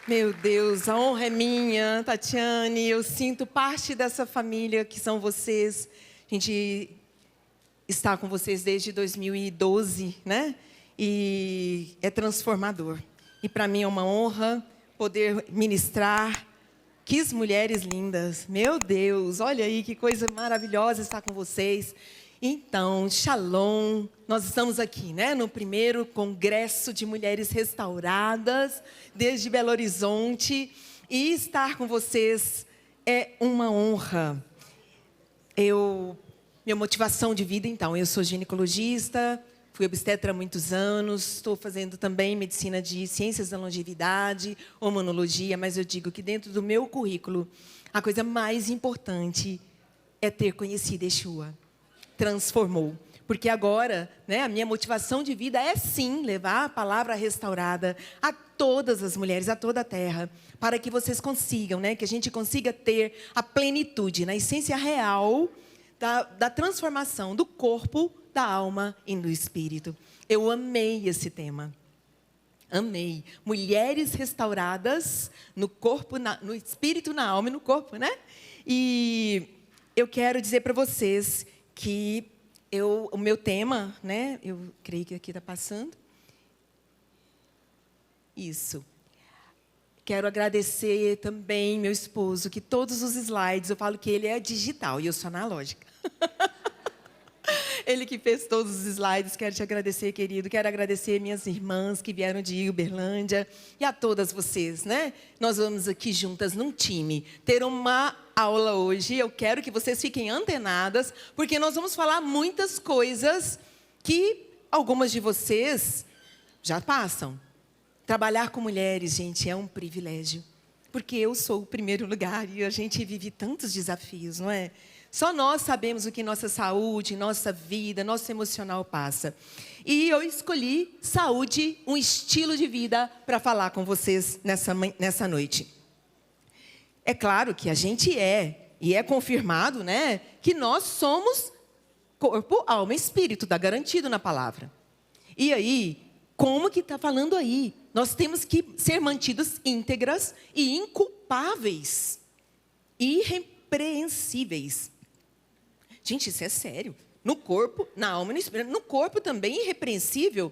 Meu Deus, a honra é minha, Tatiane. Eu sinto parte dessa família que são vocês. A gente está com vocês desde 2012, né? E é transformador. E para mim é uma honra poder ministrar. Que mulheres lindas. Meu Deus, olha aí que coisa maravilhosa estar com vocês. Então, Shalom, nós estamos aqui, né, no primeiro congresso de mulheres restauradas, desde Belo Horizonte, e estar com vocês é uma honra. Minha motivação de vida, então, eu sou ginecologista, fui obstetra há muitos anos, estou fazendo também medicina de ciências da longevidade, hormonologia, mas eu digo que dentro do meu currículo, a coisa mais importante é ter conhecido Yeshua. Transformou. Porque agora, né, a minha motivação de vida é sim levar a palavra restaurada a todas as mulheres, a toda a terra, para que vocês consigam, né, que a gente consiga ter a plenitude, na essência real da transformação do corpo, da alma e do espírito. Eu amei esse tema. Amei. Mulheres restauradas no corpo, no espírito, na alma e no corpo, né? E eu quero dizer para vocês que o meu tema, né? Eu creio que aqui está passando. Isso. Quero agradecer também meu esposo, que todos os slides, eu falo que ele é digital e eu sou analógica. Ele que fez todos os slides, quero te agradecer, querido. Quero agradecer minhas irmãs que vieram de Uberlândia e a todas vocês, né? Nós vamos aqui juntas num time ter uma aula hoje. Eu quero que vocês fiquem antenadas, porque nós vamos falar muitas coisas que algumas de vocês já passam. Trabalhar com mulheres, gente, é um privilégio, porque eu sou o primeiro lugar e a gente vive tantos desafios, não é? Só nós sabemos o que nossa saúde, nossa vida, nosso emocional passa. E eu escolhi saúde, um estilo de vida, para falar com vocês nessa noite. É claro que a gente e é confirmado, né, que nós somos corpo, alma e espírito, está garantido na palavra. E aí, como que está falando aí? Nós temos que ser mantidos íntegras e inculpáveis, irrepreensíveis. Gente, isso é sério. No corpo, na alma e no espírito. No corpo também, irrepreensível.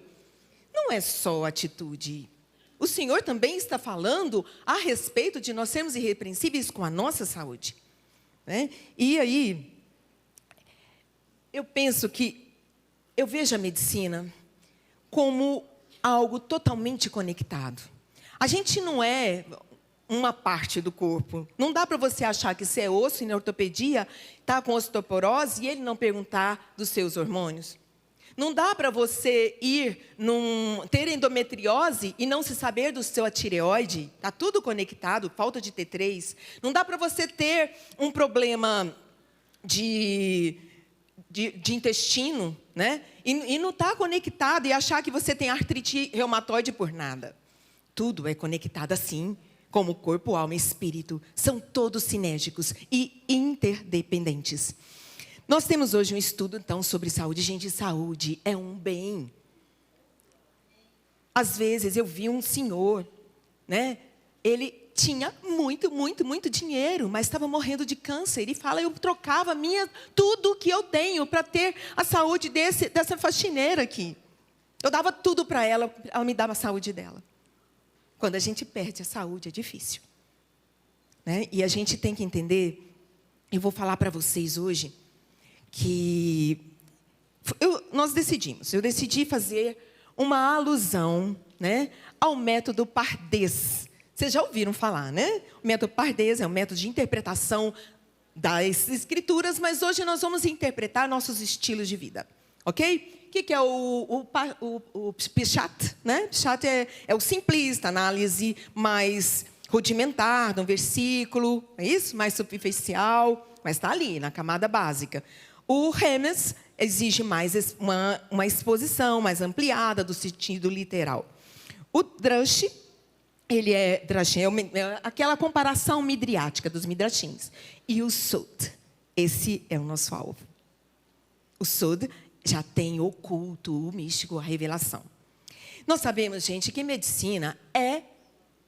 Não é só atitude. O Senhor também está falando a respeito de nós sermos irrepreensíveis com a nossa saúde, né? E aí, eu penso que eu vejo a medicina como algo totalmente conectado. A gente não é uma parte do corpo. Não dá para você achar que você é osso e na ortopedia está com osteoporose e ele não perguntar dos seus hormônios. Não dá para você ter endometriose e não se saber do seu tireoide. Está tudo conectado, falta de T3. Não dá para você ter um problema de intestino, né? E não estar conectado e achar que você tem artrite reumatoide por nada. Tudo é conectado assim, como corpo, alma e espírito. São todos sinérgicos e interdependentes. Nós temos hoje um estudo, então, sobre saúde. Gente, saúde é um bem. Às vezes, eu vi um senhor, né? Ele tinha muito dinheiro, mas estava morrendo de câncer. Ele fala, eu trocava tudo que eu tenho para ter a saúde dessa faxineira aqui. Eu dava tudo para ela me dava a saúde dela. Quando a gente perde a saúde, é difícil, né? E a gente tem que entender, eu vou falar para vocês hoje, que eu decidi fazer uma alusão, né, ao método Pardés. Vocês já ouviram falar, né? O método Pardés é um método de interpretação das escrituras, mas hoje nós vamos interpretar nossos estilos de vida, ok? O que é o Pshat, né? Pshat é o simplista, análise mais rudimentar de um versículo, é isso? Mais superficial, mas está ali, na camada básica. O Remes exige mais uma exposição mais ampliada do sentido literal. O Drush, ele é aquela comparação midriática dos midrashins. E o Sod, esse é o nosso alvo. O Sod já tem o culto, o místico, a revelação. Nós sabemos, gente, que medicina é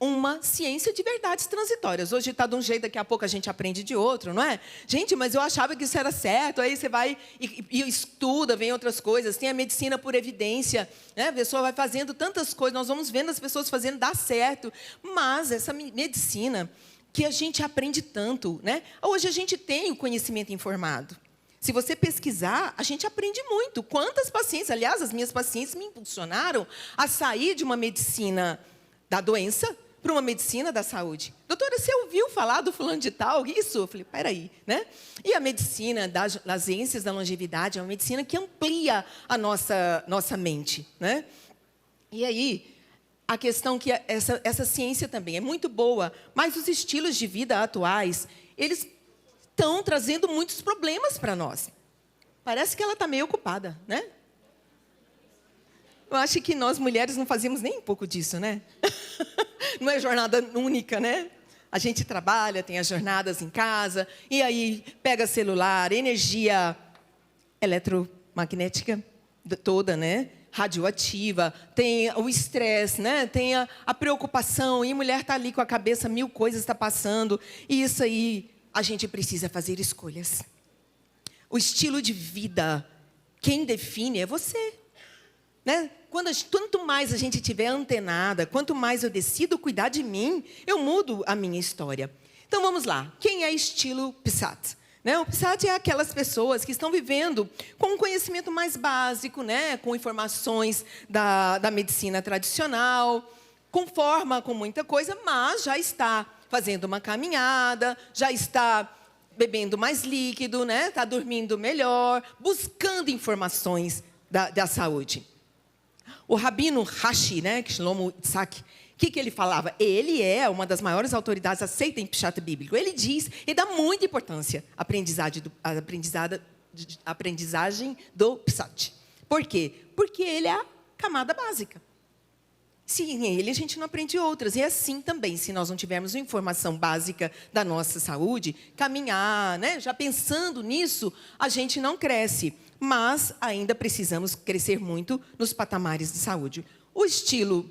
uma ciência de verdades transitórias. Hoje está de um jeito, daqui a pouco a gente aprende de outro, não é? Gente, mas eu achava que isso era certo. Aí você vai e estuda, vem outras coisas. Tem a medicina por evidência, né? A pessoa vai fazendo tantas coisas, nós vamos vendo as pessoas fazendo, dá certo. Mas essa medicina que a gente aprende tanto, né? Hoje a gente tem o conhecimento informado. Se você pesquisar, a gente aprende muito. Quantas pacientes, aliás, as minhas pacientes me impulsionaram a sair de uma medicina da doença para uma medicina da saúde. Doutora, você ouviu falar do fulano de tal? Isso? Eu falei, peraí, né? E a medicina das ciências da longevidade é uma medicina que amplia a nossa mente, né? E aí, a questão que essa ciência também é muito boa, mas os estilos de vida atuais, eles estão trazendo muitos problemas para nós. Parece que ela está meio ocupada, né? Eu acho que nós, mulheres, não fazemos nem um pouco disso, né? Não é jornada única, né? A gente trabalha, tem as jornadas em casa, e aí pega celular, energia eletromagnética toda, né? Radioativa, tem o estresse, né? Tem a preocupação, e a mulher está ali com a cabeça, 1000 coisas está passando, e isso aí, a gente precisa fazer escolhas. O estilo de vida, quem define é você. Né? Quanto mais a gente estiver antenada, quanto mais eu decido cuidar de mim, eu mudo a minha história. Então, vamos lá. Quem é estilo PSAT? Né? O PSAT é aquelas pessoas que estão vivendo com um conhecimento mais básico, né? Com informações da medicina tradicional, com muita coisa, mas já está fazendo uma caminhada, já está bebendo mais líquido, né? Está dormindo melhor, buscando informações da saúde. O Rabino Rashi, né, Shlomo Yitzhak, o que ele falava? Ele é uma das maiores autoridades aceitas em Pshat bíblico. Ele dá muita importância à aprendizagem do Pshat. Por quê? Porque ele é a camada básica. Sem ele, a gente não aprende outras. E assim também, se nós não tivermos uma informação básica da nossa saúde, caminhar, né, já pensando nisso, a gente não cresce. Mas ainda precisamos crescer muito nos patamares de saúde. O estilo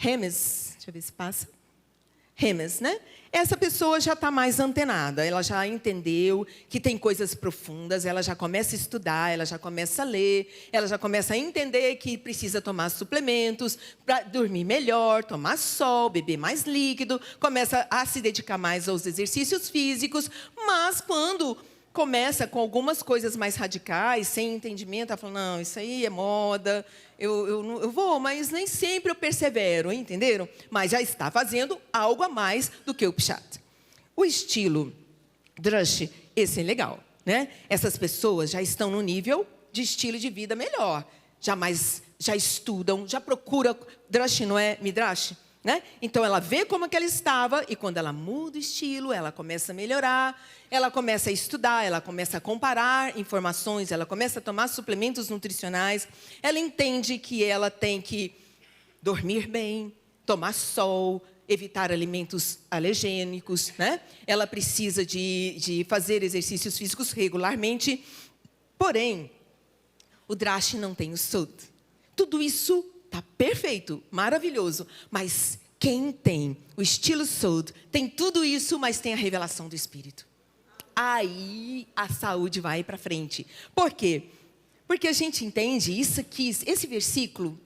Hemes, deixa eu ver se passa. Hemes, né? Essa pessoa já está mais antenada, ela já entendeu que tem coisas profundas, ela já começa a estudar, ela já começa a ler, ela já começa a entender que precisa tomar suplementos para dormir melhor, tomar sol, beber mais líquido, começa a se dedicar mais aos exercícios físicos, mas quando começa com algumas coisas mais radicais, sem entendimento, ela fala, não, isso aí é moda, eu vou, mas nem sempre eu persevero, entenderam? Mas já está fazendo algo a mais do que o Pshat. O estilo Drush, esse é legal, né? Essas pessoas já estão no nível de estilo de vida melhor, já estudam, já procuram, Drush não é Midrash? Né? Então, ela vê como que ela estava e, quando ela muda o estilo, ela começa a melhorar, ela começa a estudar, ela começa a comparar informações, ela começa a tomar suplementos nutricionais, ela entende que ela tem que dormir bem, tomar sol, evitar alimentos alergênicos, né? Ela precisa de fazer exercícios físicos regularmente. Porém, o Drash não tem o Sud. Tudo isso está perfeito, maravilhoso, mas quem tem o estilo Sud tem tudo isso, mas tem a revelação do Espírito. Aí a saúde vai para frente. Por quê? Porque a gente entende isso aqui, esse versículo,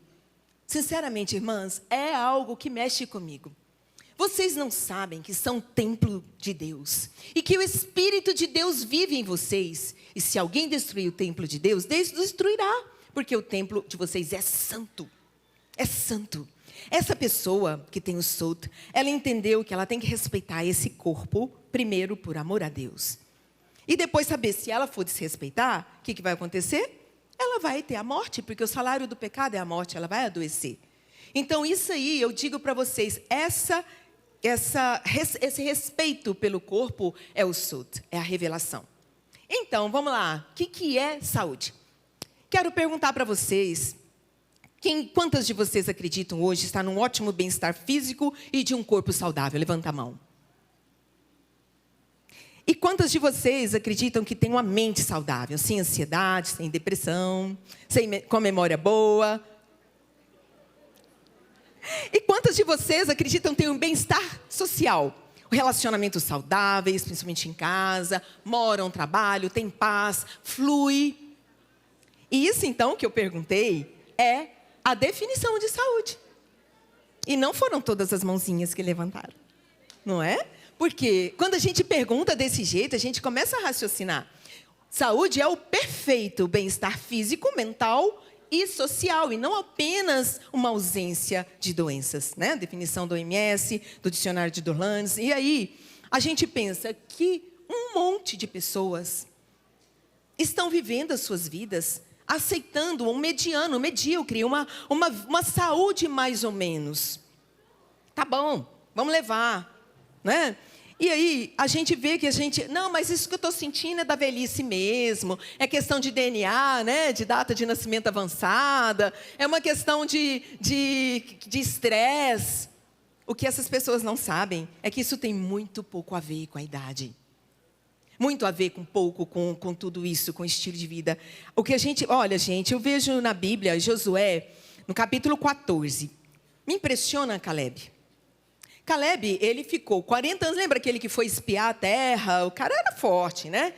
sinceramente, irmãs, é algo que mexe comigo. Vocês não sabem que são templo de Deus e que o Espírito de Deus vive em vocês. E se alguém destruir o templo de Deus, Deus destruirá, porque o templo de vocês é santo. É santo. Essa pessoa que tem o Sud, ela entendeu que ela tem que respeitar esse corpo, primeiro por amor a Deus. E depois saber, se ela for desrespeitar, o que vai acontecer? Ela vai ter a morte, porque o salário do pecado é a morte, ela vai adoecer. Então, isso aí, eu digo para vocês, esse respeito pelo corpo é o Sud, é a revelação. Então, vamos lá. O que é saúde? Quero perguntar para vocês, quantas de vocês acreditam hoje estar num ótimo bem-estar físico e de um corpo saudável? Levanta a mão. E quantas de vocês acreditam que tem uma mente saudável, sem ansiedade, sem depressão, com memória boa? E quantas de vocês acreditam ter um bem-estar social? Relacionamentos saudáveis, principalmente em casa, moram, trabalham, têm paz, flui. E isso, então, que eu perguntei, é a definição de saúde. E não foram todas as mãozinhas que levantaram, não é? Porque quando a gente pergunta desse jeito, a gente começa a raciocinar. Saúde é o perfeito bem-estar físico, mental e social, e não apenas uma ausência de doenças, né? Definição do OMS, do dicionário de Durlandes. E aí, a gente pensa que um monte de pessoas estão vivendo as suas vidas aceitando um mediano, um medíocre, uma saúde mais ou menos. Tá bom, vamos levar, né? E aí, a gente vê que não, mas isso que eu estou sentindo é da velhice mesmo, é questão de DNA, né? De data de nascimento avançada, é uma questão de estresse. O que essas pessoas não sabem é que isso tem muito pouco a ver com a idade. Muito a ver com tudo isso, com o estilo de vida. O que olha, gente, eu vejo na Bíblia, Josué, no capítulo 14. Me impressiona Caleb. Caleb, ele ficou 40 anos, lembra aquele que foi espiar a terra? O cara era forte, né?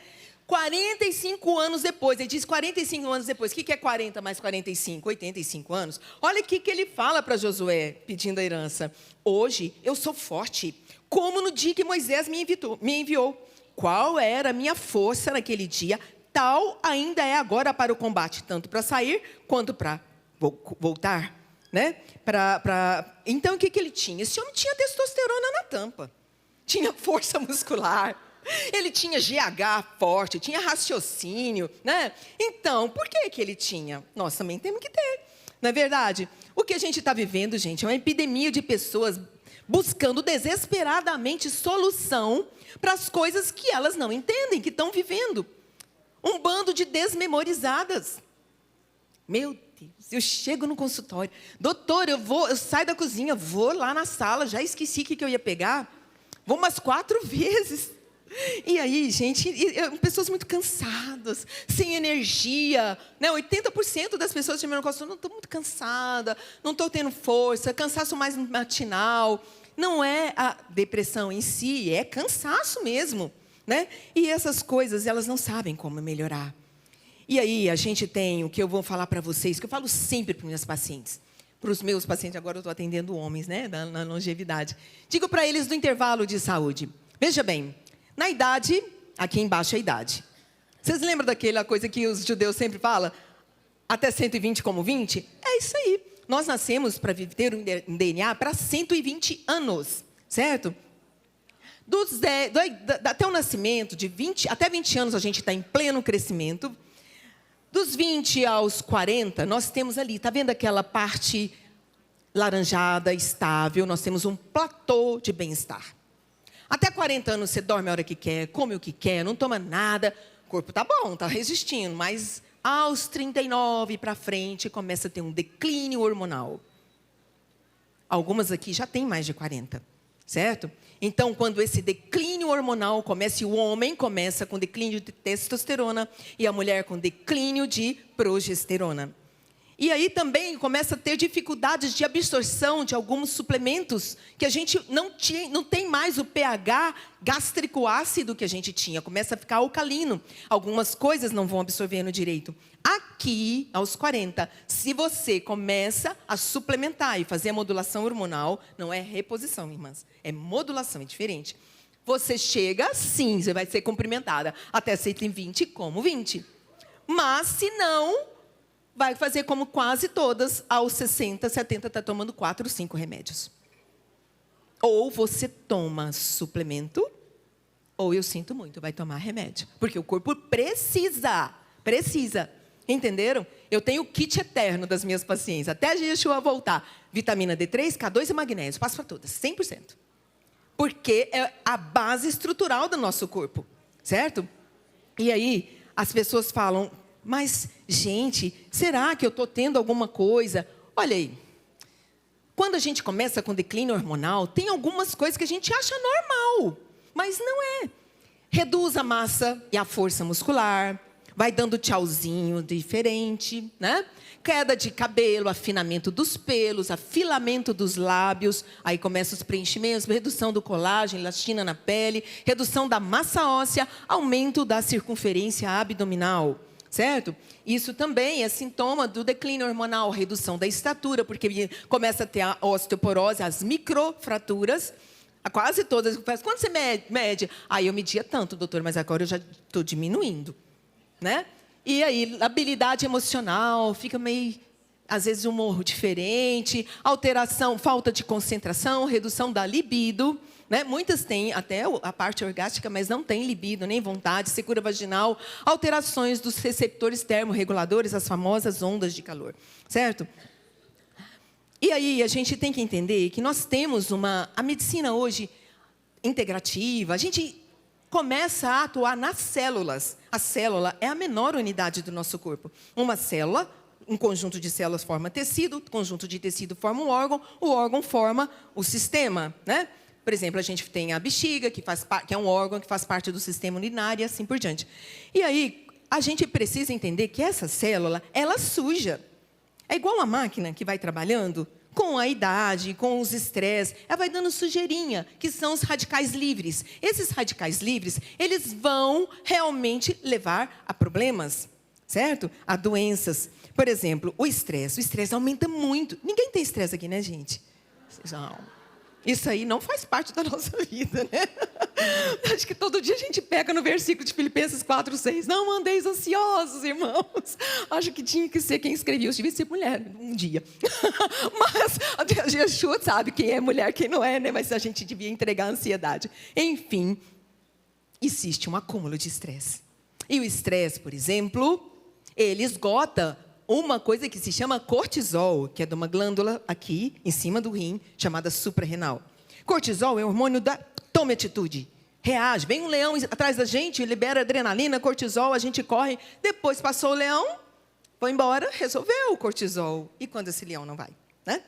45 anos depois, ele diz 45 anos depois. O que é 40 mais 45? 85 anos. Olha o que ele fala para Josué, pedindo a herança. Hoje eu sou forte, como no dia que Moisés me enviou. Qual era a minha força naquele dia, tal ainda é agora para o combate, tanto para sair quanto para voltar, né? Então, o que ele tinha? Esse homem tinha testosterona na tampa, tinha força muscular, ele tinha GH forte, tinha raciocínio, né? Então, por que ele tinha? Nós também temos que ter, não é verdade? O que a gente está vivendo, gente, é uma epidemia de pessoas buscando desesperadamente solução para as coisas que elas não entendem, que estão vivendo. Um bando de desmemorizadas. Meu Deus, eu chego no consultório. Doutor, eu saio da cozinha, vou lá na sala, já esqueci o que eu ia pegar. Vou umas 4 vezes. E aí, gente, pessoas muito cansadas, sem energia, né? 80% das pessoas que me consultam, não estou muito cansada, não estou tendo força, cansaço mais matinal. Não é a depressão em si, é cansaço mesmo, né? E essas coisas, elas não sabem como melhorar. E aí, a gente tem o que eu vou falar para vocês, que eu falo sempre para minhas pacientes. Para os meus pacientes, agora eu estou atendendo homens, né? Na longevidade. Digo para eles do intervalo de saúde. Veja bem, na idade, aqui embaixo é a idade. Vocês lembram daquela coisa que os judeus sempre falam? Até 120 como 20? É isso aí. Nós nascemos para ter um DNA para 120 anos, certo? Até o nascimento, até 20 anos, a gente está em pleno crescimento. Dos 20 aos 40, nós temos ali, está vendo aquela parte laranjada, estável? Nós temos um platô de bem-estar. Até 40 anos, você dorme a hora que quer, come o que quer, não toma nada. O corpo está bom, está resistindo, mas aos 39 para frente, começa a ter um declínio hormonal. Algumas aqui já têm mais de 40, certo? Então, quando esse declínio hormonal começa, o homem começa com declínio de testosterona e a mulher com declínio de progesterona. E aí também começa a ter dificuldades de absorção de alguns suplementos que a gente não tem mais o pH gástrico ácido que a gente tinha. Começa a ficar alcalino. Algumas coisas não vão absorvendo direito. Aqui, aos 40, se você começa a suplementar e fazer a modulação hormonal, não é reposição, irmãs, é modulação, é diferente. Você chega, sim, você vai ser cumprimentada até 120 como 20. Mas, se não, vai fazer como quase todas, aos 60, 70, está tomando 4, 5 remédios. Ou você toma suplemento, ou eu sinto muito, vai tomar remédio. Porque o corpo precisa. Entenderam? Eu tenho o kit eterno das minhas pacientes, até a Yeshua voltar. Vitamina D3, K2 e magnésio, passo para todas, 100%. Porque é a base estrutural do nosso corpo, certo? E aí, as pessoas falam, mas, gente, será que eu estou tendo alguma coisa? Olha aí, quando a gente começa com declínio hormonal, tem algumas coisas que a gente acha normal, mas não é. Reduz a massa e a força muscular, vai dando tchauzinho diferente, né? Queda de cabelo, afinamento dos pelos, afilamento dos lábios, aí começam os preenchimentos, redução do colágeno, elastina na pele, redução da massa óssea, aumento da circunferência abdominal, certo? Isso também é sintoma do declínio hormonal, redução da estatura, porque começa a ter a osteoporose, as microfraturas, quase todas. Quando você mede? Aí eu media tanto, doutor, mas agora eu já estou diminuindo, né? E aí, habilidade emocional, fica meio, às vezes, humor diferente, alteração, falta de concentração, redução da libido, né? Muitas têm até a parte orgástica, mas não tem libido, nem vontade, secura vaginal, alterações dos receptores termorreguladores, as famosas ondas de calor, certo? E aí, a gente tem que entender que nós temos a medicina hoje integrativa, a gente começa a atuar nas células. A célula é a menor unidade do nosso corpo. Uma célula, um conjunto de células forma tecido, conjunto de tecido forma um órgão, o órgão forma o sistema, né? Por exemplo, a gente tem a bexiga, que é um órgão que faz parte do sistema urinário e assim por diante. E aí, a gente precisa entender que essa célula, ela suja. É igual uma máquina que vai trabalhando, com a idade, com os estresses, ela vai dando sujeirinha, que são os radicais livres. Esses radicais livres, eles vão realmente levar a problemas, certo? A doenças. Por exemplo, o estresse. O estresse aumenta muito. Ninguém tem estresse aqui, né, gente? Não. Isso aí não faz parte da nossa vida, né? Acho que todo dia a gente pega no versículo de Filipenses 4:6. Não andeis ansiosos, irmãos. Acho que tinha que ser quem escrevia. Eu devia ser mulher um dia. Mas a Yeshua sabe quem é mulher, quem não é, né? Mas a gente devia entregar a ansiedade. Enfim, existe um acúmulo de estresse. E o estresse, por exemplo, ele esgota uma coisa que se chama cortisol, que é de uma glândula aqui, em cima do rim, chamada suprarrenal. Cortisol é o hormônio da tome atitude, reage. Vem um leão atrás da gente, libera adrenalina, cortisol, a gente corre. Depois passou o leão, foi embora, resolveu o cortisol. E quando esse leão não vai, né?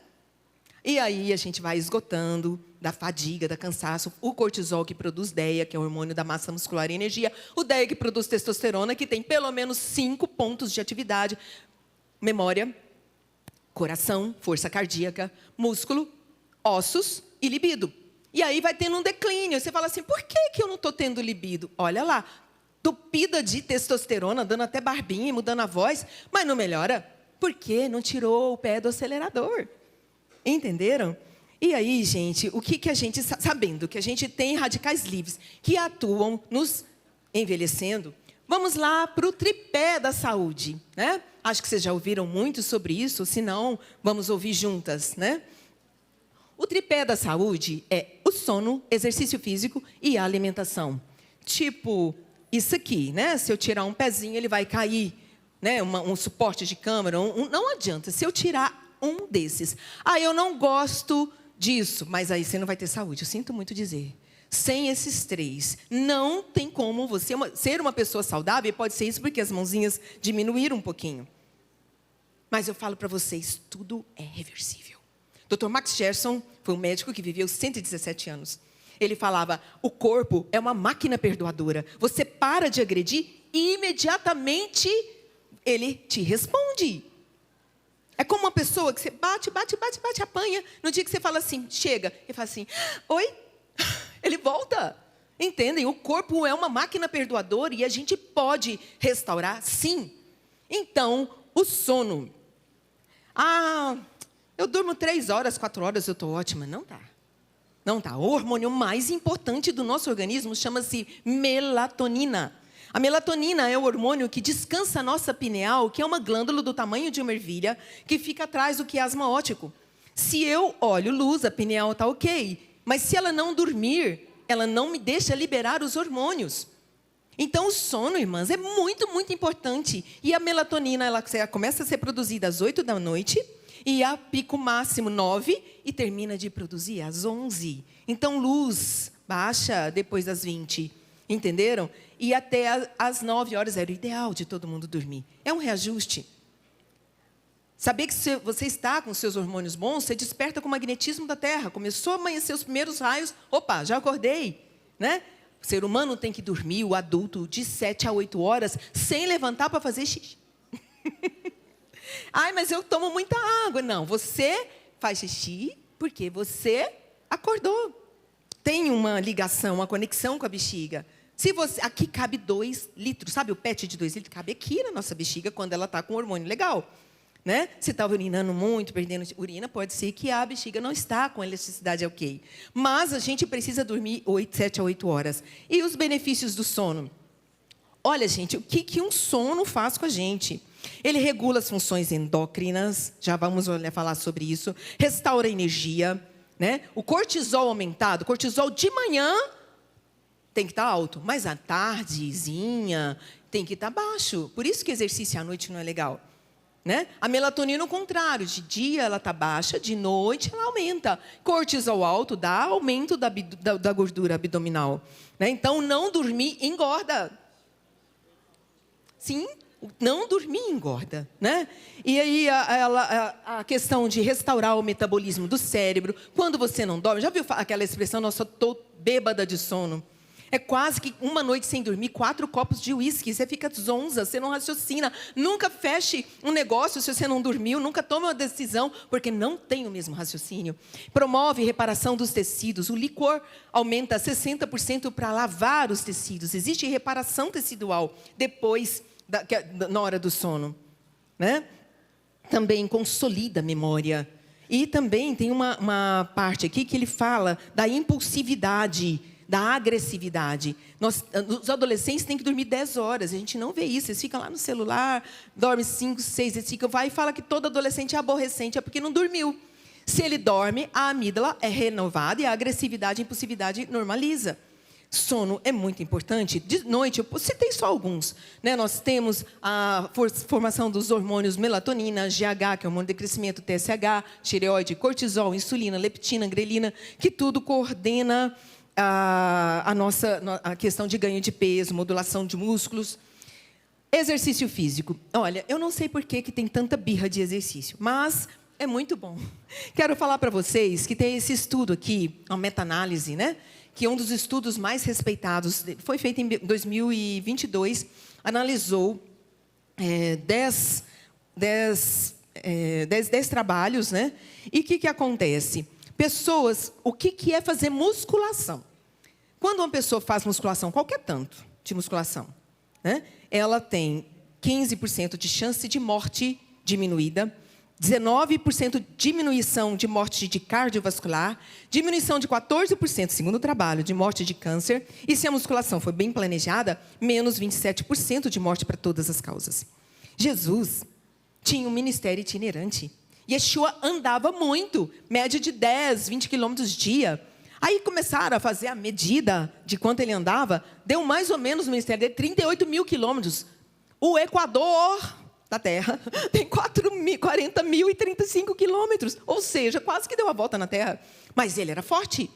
E aí a gente vai esgotando da fadiga, da cansaço. O cortisol que produz DEA, que é o hormônio da massa muscular e energia. O DEA que produz testosterona, que tem pelo menos 5 pontos de atividade. Memória, coração, força cardíaca, músculo, ossos e libido. E aí vai tendo um declínio. Você fala assim, por que eu não estou tendo libido? Olha lá, tupida de testosterona, dando até barbinha, mudando a voz, mas não melhora. Por quê? Não tirou o pé do acelerador. Entenderam? E aí, gente, o que a gente, sabendo que a gente tem radicais livres que atuam nos envelhecendo, vamos lá para o tripé da saúde, né? Acho que vocês já ouviram muito sobre isso, se não, vamos ouvir juntas, né? O tripé da saúde é o sono, exercício físico e a alimentação. Tipo, isso aqui, né? Se eu tirar um pezinho, ele vai cair, né? Um suporte de câmera, não adianta. Se eu tirar um desses, eu não gosto disso, mas aí você não vai ter saúde, eu sinto muito dizer. Sem esses 3, não tem como você ser uma pessoa saudável. Pode ser isso porque as mãozinhas diminuíram um pouquinho. Mas eu falo para vocês, tudo é reversível. Dr. Max Gerson foi um médico que viveu 117 anos. Ele falava, o corpo é uma máquina perdoadora. Você para de agredir e imediatamente ele te responde. É como uma pessoa que você bate, apanha. No dia que você fala assim, chega, ele fala assim, oi? Ele volta. Entendem? O corpo é uma máquina perdoadora e a gente pode restaurar, sim. Então, o sono. Eu durmo 3 horas, 4 horas, eu estou ótima. Não tá. Não tá. O hormônio mais importante do nosso organismo chama-se melatonina. A melatonina é o hormônio que descansa a nossa pineal, que é uma glândula do tamanho de uma ervilha, que fica atrás do quiasma óptico. Se eu olho luz, a pineal está ok. Mas se ela não dormir, ela não me deixa liberar os hormônios. Então, o sono, irmãs, é muito, muito importante. E a melatonina, ela começa a ser produzida às 8 da noite, e a pico máximo 9, e termina de produzir às 11. Então, luz baixa depois das 20. Entenderam? E até às 9 horas era o ideal de todo mundo dormir. É um reajuste. Saber que se você está com seus hormônios bons, você desperta com o magnetismo da Terra. Começou a amanhecer os primeiros raios, opa, já acordei, né? O ser humano tem que dormir, o adulto, de 7 a 8 horas, sem levantar para fazer xixi. Ai, mas eu tomo muita água. Não, você faz xixi porque você acordou. Tem uma ligação, uma conexão com a bexiga. Se você, aqui cabe 2 litros, sabe o PET de 2 litros? Cabe aqui na nossa bexiga quando ela está com o hormônio legal. Né? Se está urinando muito, perdendo urina, pode ser que a bexiga não está com elasticidade ok. Mas a gente precisa dormir 7 a 8 horas. E os benefícios do sono? Olha, gente, o que um sono faz com a gente? Ele regula as funções endócrinas, já vamos falar sobre isso. Restaura a energia, né? O cortisol aumentado, o cortisol de manhã tem que estar alto, mas à tardezinha tem que estar baixo. Por isso que exercício à noite não é legal. Né? A melatonina, ao contrário, de dia ela está baixa, de noite ela aumenta. Cortisol alto dá aumento da gordura abdominal. Né? Então, não dormir engorda. Sim, não dormir engorda. Né? E aí, a questão de restaurar o metabolismo do cérebro. Quando você não dorme, já viu aquela expressão, nossa, estou bêbada de sono? É quase que uma noite sem dormir, 4 copos de uísque. Você fica zonza, você não raciocina. Nunca feche um negócio se você não dormiu. Nunca tome uma decisão, porque não tem o mesmo raciocínio. Promove reparação dos tecidos. O licor aumenta 60% para lavar os tecidos. Existe reparação tecidual depois, na hora do sono. Né? Também consolida a memória. E também tem uma parte aqui que ele fala da impulsividade, da agressividade. Os adolescentes têm que dormir 10 horas. A gente não vê isso. Eles ficam lá no celular, dormem 5, 6, eles ficam, vai e fala que todo adolescente é aborrecente, é porque não dormiu. Se ele dorme, a amígdala é renovada e a agressividade e a impulsividade normaliza. Sono é muito importante. De noite, eu citei só alguns. Né? Nós temos a formação dos hormônios melatonina, GH, que é o hormônio de crescimento, TSH, tireoide, cortisol, insulina, leptina, grelina, que tudo coordena a questão de ganho de peso, modulação de músculos. Exercício físico. Olha, eu não sei por que tem tanta birra de exercício, mas é muito bom. Quero falar para vocês que tem esse estudo aqui, uma meta-análise, né? Que é um dos estudos mais respeitados, foi feito em 2022, analisou 10 trabalhos, né? E o que acontece? Pessoas, o que é fazer musculação? Quando uma pessoa faz musculação, qualquer tanto de musculação, né, ela tem 15% de chance de morte diminuída, 19% de diminuição de morte de cardiovascular, diminuição de 14%, segundo o trabalho, de morte de câncer, e se a musculação for bem planejada, menos 27% de morte para todas as causas. Jesus tinha um ministério itinerante. Yeshua andava muito, média de 10, 20 quilômetros dia. Aí começaram a fazer a medida de quanto ele andava, deu mais ou menos no ministério dele 38 mil quilômetros. O Equador da Terra tem 40.035 quilômetros, ou seja, quase que deu a volta na Terra. Mas ele era forte.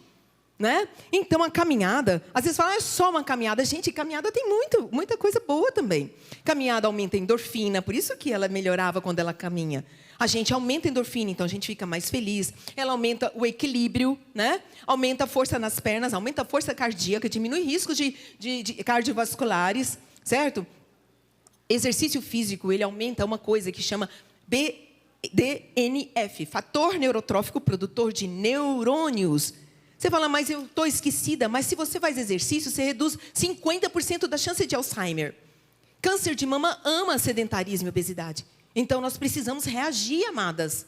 Né? Então, a caminhada, às vezes falam, é só uma caminhada. Gente, caminhada tem muita coisa boa também. Caminhada aumenta a endorfina, por isso que ela melhorava quando ela caminha. A gente aumenta a endorfina, então a gente fica mais feliz. Ela aumenta o equilíbrio, né? Aumenta a força nas pernas, aumenta a força cardíaca, diminui riscos de cardiovasculares, certo? Exercício físico, ele aumenta uma coisa que chama BDNF, fator neurotrófico produtor de neurônios. Você fala, mas eu estou esquecida. Mas se você faz exercício, você reduz 50% da chance de Alzheimer. Câncer de mama ama sedentarismo e obesidade. Então, nós precisamos reagir, amadas.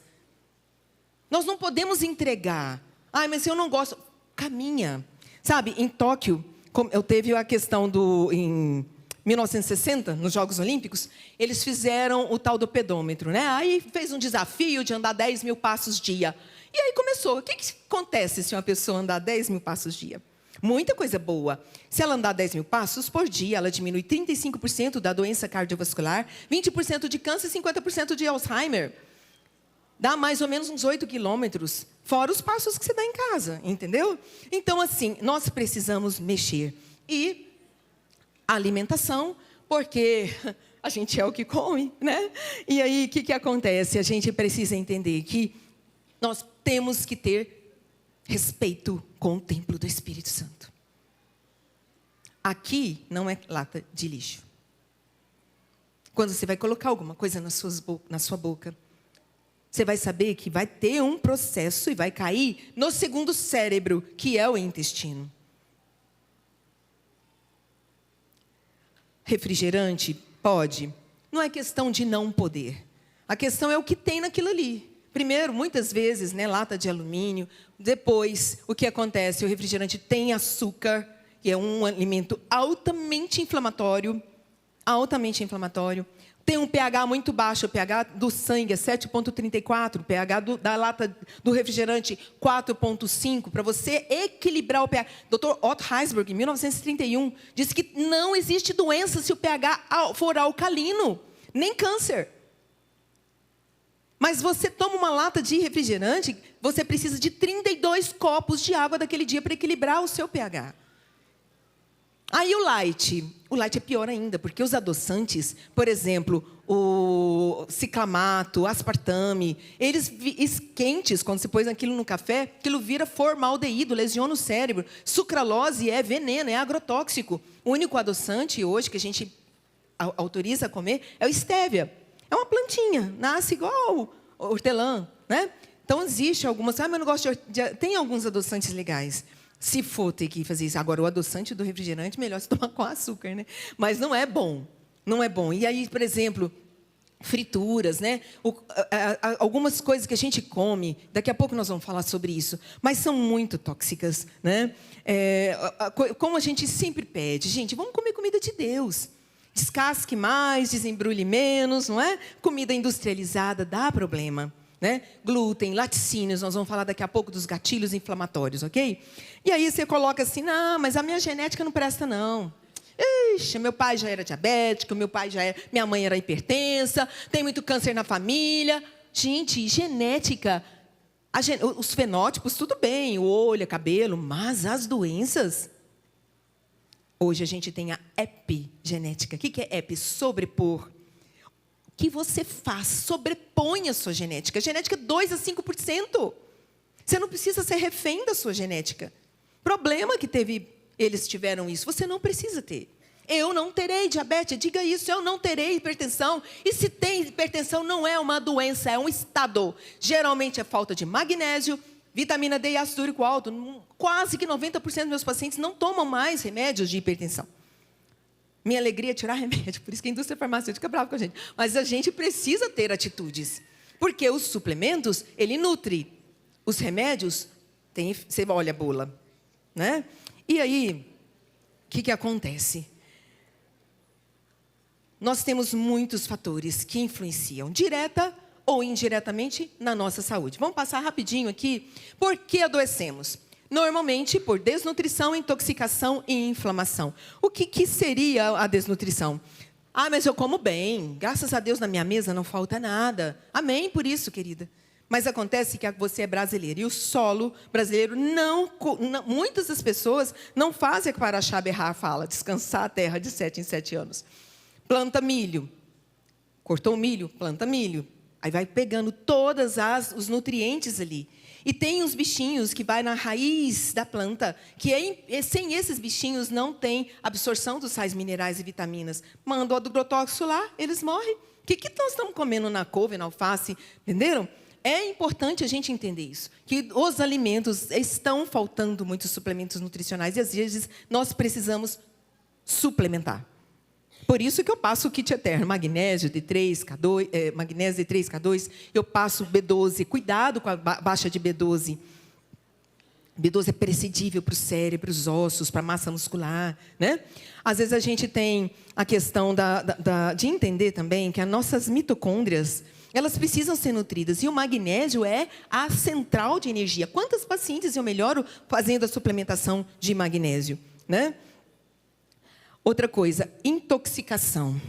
Nós não podemos entregar. Ai, mas eu não gosto. Caminha. Sabe, em Tóquio, eu teve a questão em 1960, nos Jogos Olímpicos, eles fizeram o tal do pedômetro, né? Aí fez um desafio de andar 10 mil passos dia. E aí começou. O que acontece se uma pessoa andar 10 mil passos dia? Muita coisa boa. Se ela andar 10 mil passos por dia, ela diminui 35% da doença cardiovascular, 20% de câncer e 50% de Alzheimer. Dá mais ou menos uns 8 quilômetros, fora os passos que você dá em casa, entendeu? Então, assim, nós precisamos mexer. E a alimentação, porque a gente é o que come, né? E aí, o que acontece? A gente precisa entender que nós temos que ter respeito com o templo do Espírito Santo. Aqui não é lata de lixo. Quando você vai colocar alguma coisa na sua boca, você vai saber que vai ter um processo e vai cair no segundo cérebro, que é o intestino. Refrigerante? Pode. Não é questão de não poder. A questão é o que tem naquilo ali. Primeiro, muitas vezes, né, lata de alumínio. Depois, o que acontece? O refrigerante tem açúcar, que é um alimento altamente inflamatório. Altamente inflamatório. Tem um pH muito baixo, o pH do sangue é 7,34, o pH da lata do refrigerante 4,5, para você equilibrar o pH. Dr. Otto Heisenberg, em 1931, disse que não existe doença se o pH for alcalino, nem câncer. Mas você toma uma lata de refrigerante, você precisa de 32 copos de água daquele dia para equilibrar o seu pH. Aí o light é pior ainda, porque os adoçantes, por exemplo, o ciclamato, o aspartame, eles quentes, quando você põe aquilo no café, aquilo vira formaldeído, lesiona o cérebro. Sucralose é veneno, é agrotóxico. O único adoçante hoje que a gente autoriza a comer é o stevia. É uma plantinha, nasce igual hortelã, né? Então, existe algumas... mas eu não gosto de... Tem alguns adoçantes legais. Se for ter que fazer isso. Agora, o adoçante do refrigerante, melhor se tomar com açúcar, né? Mas não é bom. Não é bom. E aí, por exemplo, frituras, né? Algumas coisas que a gente come, daqui a pouco nós vamos falar sobre isso, mas são muito tóxicas, né? Como a gente sempre pede, gente, vamos comer comida de Deus. Descasque mais, desembrulhe menos, não é? Comida industrializada dá problema. Né? Glúten, laticínios, nós vamos falar daqui a pouco dos gatilhos inflamatórios, ok? E aí você coloca assim, não, mas a minha genética não presta, não. Ixi, meu pai já era diabético, minha mãe era hipertensa, tem muito câncer na família. Gente, genética, os fenótipos, tudo bem, o olho, o cabelo, mas as doenças... Hoje a gente tem a epigenética. O que é epi? Sobrepor. O que você faz? Sobrepõe a sua genética. A genética é 2 a 5%. Você não precisa ser refém da sua genética. Problema que eles tiveram isso, você não precisa ter. Eu não terei diabetes, diga isso, eu não terei hipertensão. E se tem hipertensão, não é uma doença, é um estado. Geralmente é falta de magnésio, vitamina D e ácido úrico alto. Quase que 90% dos meus pacientes não tomam mais remédios de hipertensão. Minha alegria é tirar remédio, por isso que a indústria farmacêutica é brava com a gente. Mas a gente precisa ter atitudes. Porque os suplementos, ele nutre. Os remédios, você olha a bula. Né? E aí, o que acontece? Nós temos muitos fatores que influenciam, direta ou indiretamente, na nossa saúde. Vamos passar rapidinho aqui. Por que adoecemos? Normalmente por desnutrição, intoxicação e inflamação. O que seria a desnutrição? Ah, mas eu como bem. Graças a Deus na minha mesa não falta nada. Amém por isso, querida. Mas acontece que você é brasileira. E o solo brasileiro muitas das pessoas não fazem o que Paraxá Berrar fala, descansar a terra de 7 em 7 anos. Planta milho. Cortou o milho, planta milho. Aí vai pegando todos os nutrientes ali. E tem uns bichinhos que vai na raiz da planta, que sem esses bichinhos não tem absorção dos sais minerais e vitaminas. Manda o agrotóxico lá, eles morrem. O que nós estamos comendo na couve, na alface? Entenderam? É importante a gente entender isso. Que os alimentos estão faltando muitos suplementos nutricionais e às vezes nós precisamos suplementar. Por isso que eu passo o kit eterno, magnésio D3, K2, magnésio D3, K2, eu passo B12, cuidado com a baixa de B12. B12 é prescindível para o cérebro, os ossos, para a massa muscular, né? Às vezes a gente tem a questão de entender também que as nossas mitocôndrias, elas precisam ser nutridas, e o magnésio é a central de energia. Quantas pacientes eu melhoro fazendo a suplementação de magnésio, né? Outra coisa, intoxicação.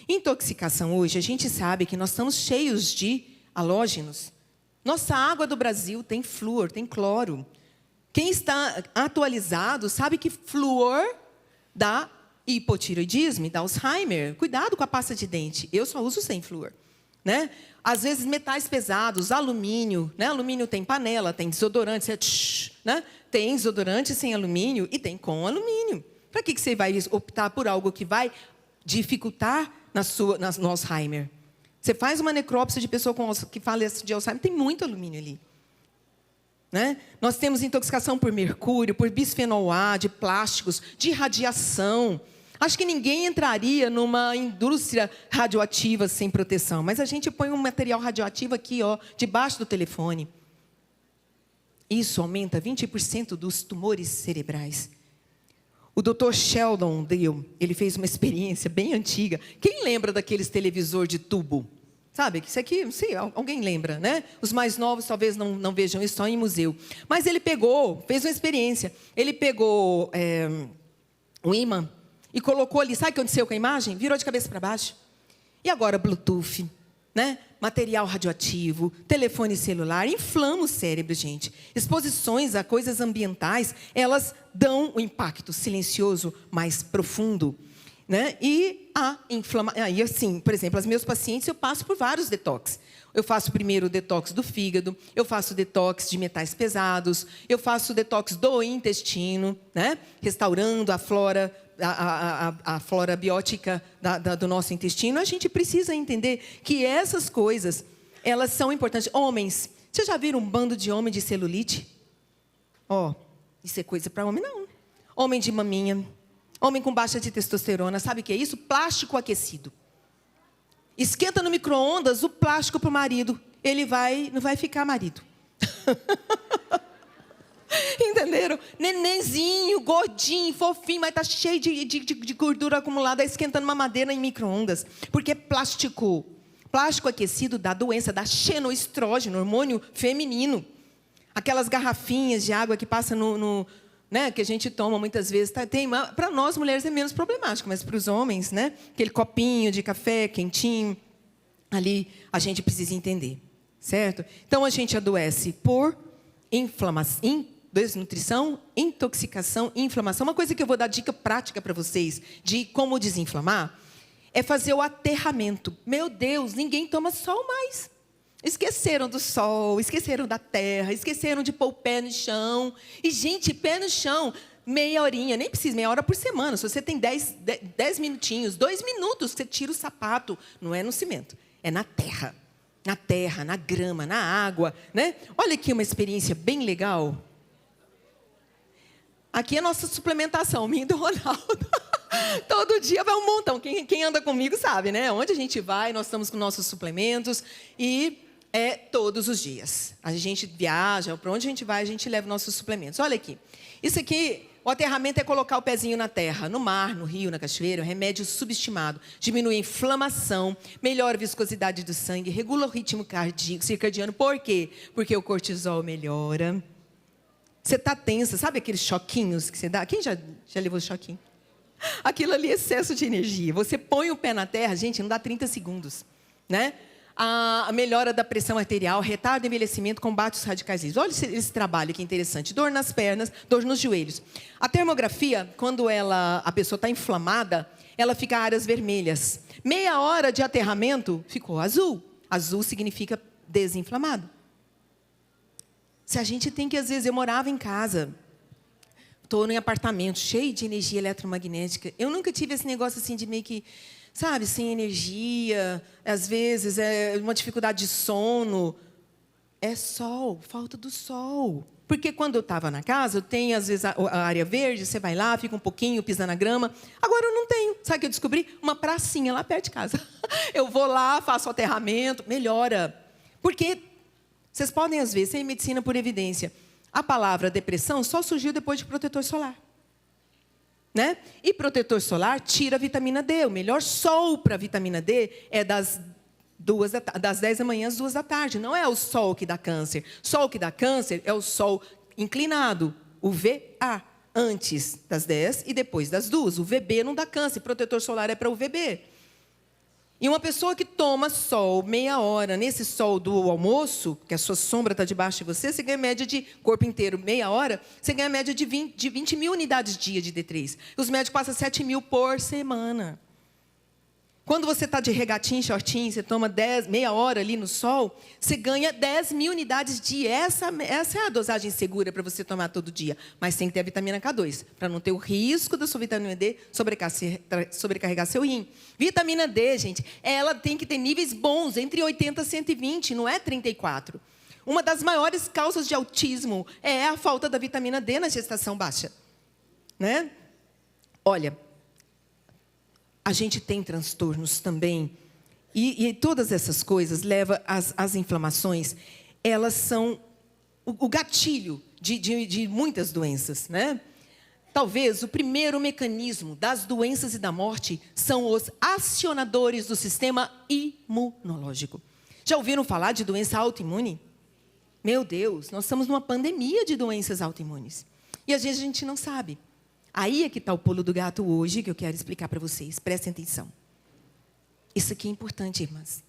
Intoxicação hoje, a gente sabe que nós estamos cheios de halógenos. Nossa água do Brasil tem flúor, tem cloro. Quem está atualizado sabe que flúor dá hipotireoidismo, dá Alzheimer. Cuidado com a pasta de dente. Eu só uso sem flúor. Né? Às vezes, metais pesados, alumínio. Né? Alumínio tem panela, tem desodorante. Né? Tem desodorante sem alumínio e tem com alumínio. Para que você vai optar por algo que vai dificultar no Alzheimer? Você faz uma necrópsia de pessoa que falece de Alzheimer, tem muito alumínio ali. Né? Nós temos intoxicação por mercúrio, por bisfenol A, de plásticos, de radiação. Acho que ninguém entraria numa indústria radioativa sem proteção, mas a gente põe um material radioativo aqui, ó, debaixo do telefone. Isso aumenta 20% dos tumores cerebrais. O Dr. Sheldon Dale, ele fez uma experiência bem antiga. Quem lembra daqueles televisor de tubo? Sabe, isso aqui, sim, alguém lembra, né? Os mais novos talvez não vejam isso só em museu. Mas ele fez uma experiência. Ele pegou um ímã e colocou ali, sabe o que aconteceu com a imagem? Virou de cabeça para baixo. E agora Bluetooth, né? Material radioativo, telefone celular, inflama o cérebro, gente. Exposições a coisas ambientais, elas dão um impacto silencioso mais profundo. Né? E a inflamação. Aí, assim, por exemplo, os meus pacientes, eu passo por vários detox. Eu faço primeiro o detox do fígado, eu faço o detox de metais pesados, eu faço o detox do intestino, né? Restaurando a flora, a flora biótica do nosso intestino. A gente precisa entender que essas coisas, elas são importantes. Homens, vocês já viram um bando de homem de celulite? Isso é coisa para homem? Não. Homem de maminha. Homem com baixa de testosterona, sabe o que é isso? Plástico aquecido. Esquenta no micro-ondas o plástico para o marido. Ele não vai ficar marido. Entenderam? Nenenzinho, gordinho, fofinho, mas está cheio de gordura acumulada, esquentando uma madeira em micro-ondas. Porque é plástico. Plástico aquecido dá doença, dá xenoestrógeno, hormônio feminino. Aquelas garrafinhas de água que passa né, que a gente toma muitas vezes, para nós mulheres é menos problemático, mas para os homens, né, aquele copinho de café quentinho, ali a gente precisa entender, certo? Então a gente adoece por inflamação, desnutrição, intoxicação e inflamação. Uma coisa que eu vou dar dica prática para vocês de como desinflamar é fazer o aterramento. Meu Deus, ninguém toma sol mais. Esqueceram do sol, esqueceram da terra, esqueceram de pôr o pé no chão. E, gente, pé no chão, meia horinha, nem precisa, meia hora por semana. Se você tem 10 minutinhos, 2 minutos, você tira o sapato. Não é no cimento, é na terra. Na terra, na grama, na água. Né? Olha aqui uma experiência bem legal. Aqui é a nossa suplementação, minha e do Ronaldo. Todo dia vai um montão. Quem anda comigo sabe, né? Onde a gente vai, nós estamos com nossos suplementos e todos os dias. A gente viaja, para onde a gente vai, a gente leva nossos suplementos. Olha aqui. Isso aqui, o aterramento é colocar o pezinho na terra, no mar, no rio, na cachoeira, remédio subestimado. Diminui a inflamação, melhora a viscosidade do sangue, regula o ritmo circadiano. Por quê? Porque o cortisol melhora. Você está tensa, sabe aqueles choquinhos que você dá? Quem já levou choquinho? Aquilo ali é excesso de energia. Você põe o pé na terra, gente, não dá 30 segundos. Né? A melhora da pressão arterial, retarda o envelhecimento, combate os radicais livres. Olha esse trabalho que interessante. Dor nas pernas, dor nos joelhos. A termografia, quando a pessoa está inflamada, ela fica áreas vermelhas. Meia hora de aterramento, ficou azul. Azul significa desinflamado. Se a gente tem que, às vezes, eu morava em casa, estou em apartamento, cheio de energia eletromagnética. Eu nunca tive esse negócio assim de meio que, sabe, sem energia. Às vezes, é uma dificuldade de sono. É sol, falta do sol. Porque quando eu estava na casa, eu tenho, às vezes, a área verde, você vai lá, fica um pouquinho, pisa na grama. Agora eu não tenho. Sabe o que eu descobri? Uma pracinha lá perto de casa. Eu vou lá, faço o aterramento, melhora. Porque vocês podem, às vezes, sem medicina por evidência, a palavra depressão só surgiu depois de protetor solar. Né? E protetor solar tira a vitamina D. O melhor sol para a vitamina D é das 10 da manhã às 2 da tarde. Não é o sol que dá câncer. Sol que dá câncer é o sol inclinado, o VA, antes das 10 e depois das 2. O VB não dá câncer. Protetor solar é para o VB. E uma pessoa que toma sol meia hora, nesse sol do almoço, que a sua sombra está debaixo de você ganha média de corpo inteiro meia hora, você ganha média de 20 mil unidades dia de D3. Os médicos passam 7 mil por semana. Quando você está de regatinho, shortinho, você toma meia hora ali no sol, você ganha 10.000 unidades dia. Essa é a dosagem segura para você tomar todo dia. Mas tem que ter a vitamina K2, para não ter o risco da sua vitamina D sobrecarregar seu rim. Vitamina D, gente, ela tem que ter níveis bons, entre 80 e 120, não é 34. Uma das maiores causas de autismo é a falta da vitamina D na gestação baixa. Né? Olha, a gente tem transtornos também. E todas essas coisas levam às inflamações. Elas são o gatilho de muitas doenças. Né? Talvez o primeiro mecanismo das doenças e da morte são os acionadores do sistema imunológico. Já ouviram falar de doença autoimune? Meu Deus, nós estamos numa pandemia de doenças autoimunes. E às vezes a gente não sabe. Aí é que está o pulo do gato hoje, que eu quero explicar para vocês. Prestem atenção. Isso aqui é importante, irmãs.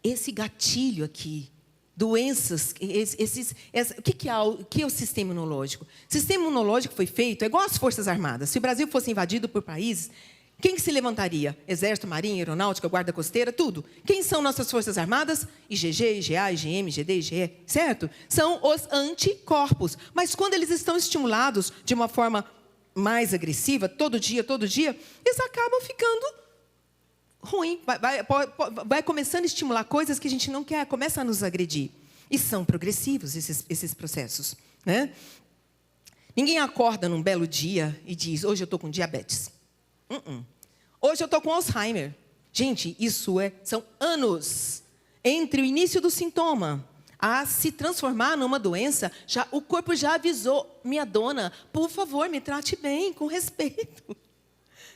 Esse gatilho aqui, doenças, o que é o sistema imunológico? O sistema imunológico foi feito, é igual às Forças Armadas. Se o Brasil fosse invadido por países, quem que se levantaria? Exército, Marinha, Aeronáutica, Guarda Costeira, tudo. Quem são nossas Forças Armadas? IgG, IgA, IgM, IgD, IgE, certo? São os anticorpos. Mas quando eles estão estimulados de uma forma mais agressiva, todo dia, eles acabam ficando ruim. Vai começando a estimular coisas que a gente não quer, começa a nos agredir. E são progressivos esses processos. Né? Ninguém acorda num belo dia e diz, hoje eu estou com diabetes. Hoje eu estou com Alzheimer. Gente, são anos entre o início do sintoma a se transformar numa doença. O corpo já avisou, minha dona, por favor, me trate bem, com respeito.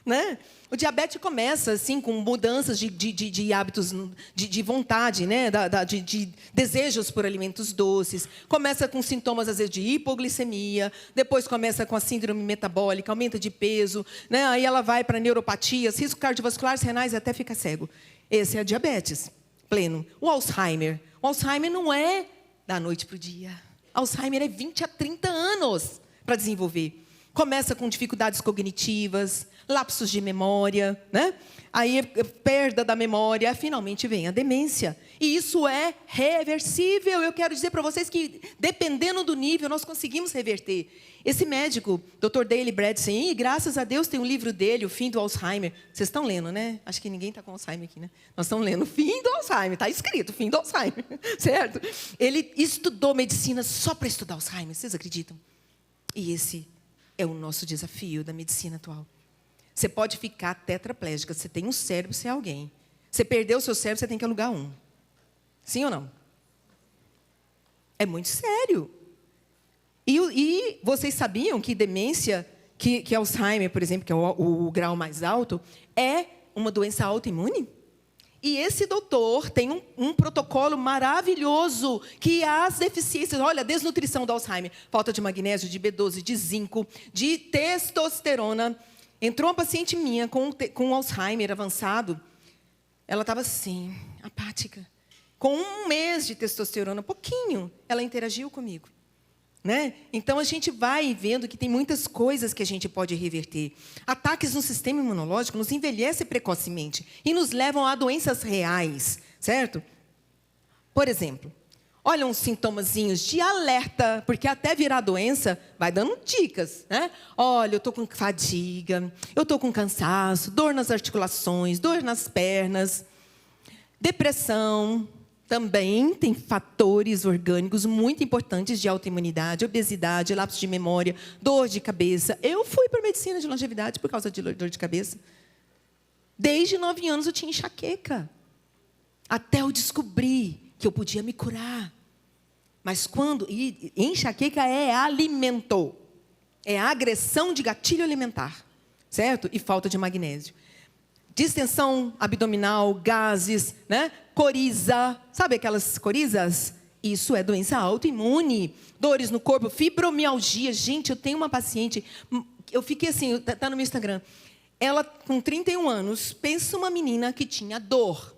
Né? O diabetes começa assim com mudanças de hábitos, de vontade, né? de desejos por alimentos doces. Começa com sintomas, às vezes, de hipoglicemia. Depois começa com a síndrome metabólica, aumento de peso. Né? Aí ela vai para neuropatias, riscos cardiovasculares, renais, até fica cego. Esse é a diabetes pleno. O Alzheimer. O Alzheimer não é da noite para o dia. Alzheimer é 20 a 30 anos para desenvolver. Começa com dificuldades cognitivas, lapsos de memória, né? Aí, perda da memória, finalmente vem a demência. E isso é reversível. Eu quero dizer para vocês que, dependendo do nível, nós conseguimos reverter. Esse médico, Dr. Daley Bredesen, graças a Deus tem um livro dele, O Fim do Alzheimer. Vocês estão lendo, né? Acho que ninguém está com Alzheimer aqui, né? Nós estamos lendo O Fim do Alzheimer. Está escrito, O Fim do Alzheimer. Certo? Ele estudou medicina só para estudar Alzheimer. Vocês acreditam? E esse é o nosso desafio da medicina atual. Você pode ficar tetraplégica. Você tem um cérebro, você é alguém. Você perdeu o seu cérebro, você tem que alugar um. Sim ou não? É muito sério. E vocês sabiam que demência, que Alzheimer, por exemplo, que é o grau mais alto, é uma doença autoimune? E esse doutor tem um protocolo maravilhoso que as deficiências, olha, desnutrição do Alzheimer, falta de magnésio, de B12, de zinco, de testosterona. Entrou uma paciente minha com Alzheimer avançado, ela estava assim, apática. Com 1 mês de testosterona, pouquinho, ela interagiu comigo. Né? Então, a gente vai vendo que tem muitas coisas que a gente pode reverter. Ataques no sistema imunológico nos envelhecem precocemente e nos levam a doenças reais, certo? Por exemplo, olha uns sintomazinhos de alerta, porque até virar doença, vai dando dicas. Né? Olha, eu estou com fadiga, eu estou com cansaço, dor nas articulações, dor nas pernas, depressão. Também tem fatores orgânicos muito importantes de autoimunidade, obesidade, lapso de memória, dor de cabeça. Eu fui para a medicina de longevidade por causa de dor de cabeça. Desde 9 anos eu tinha enxaqueca. Até eu descobri que eu podia me curar. Mas e enxaqueca é alimento. É agressão de gatilho alimentar. Certo? E falta de magnésio. Distensão abdominal, gases, né? Coriza, sabe aquelas corizas? Isso é doença autoimune. Dores no corpo, fibromialgia. Gente, eu tenho uma paciente, eu fiquei assim, está no meu Instagram. Ela, com 31 anos, pensa uma menina que tinha dor.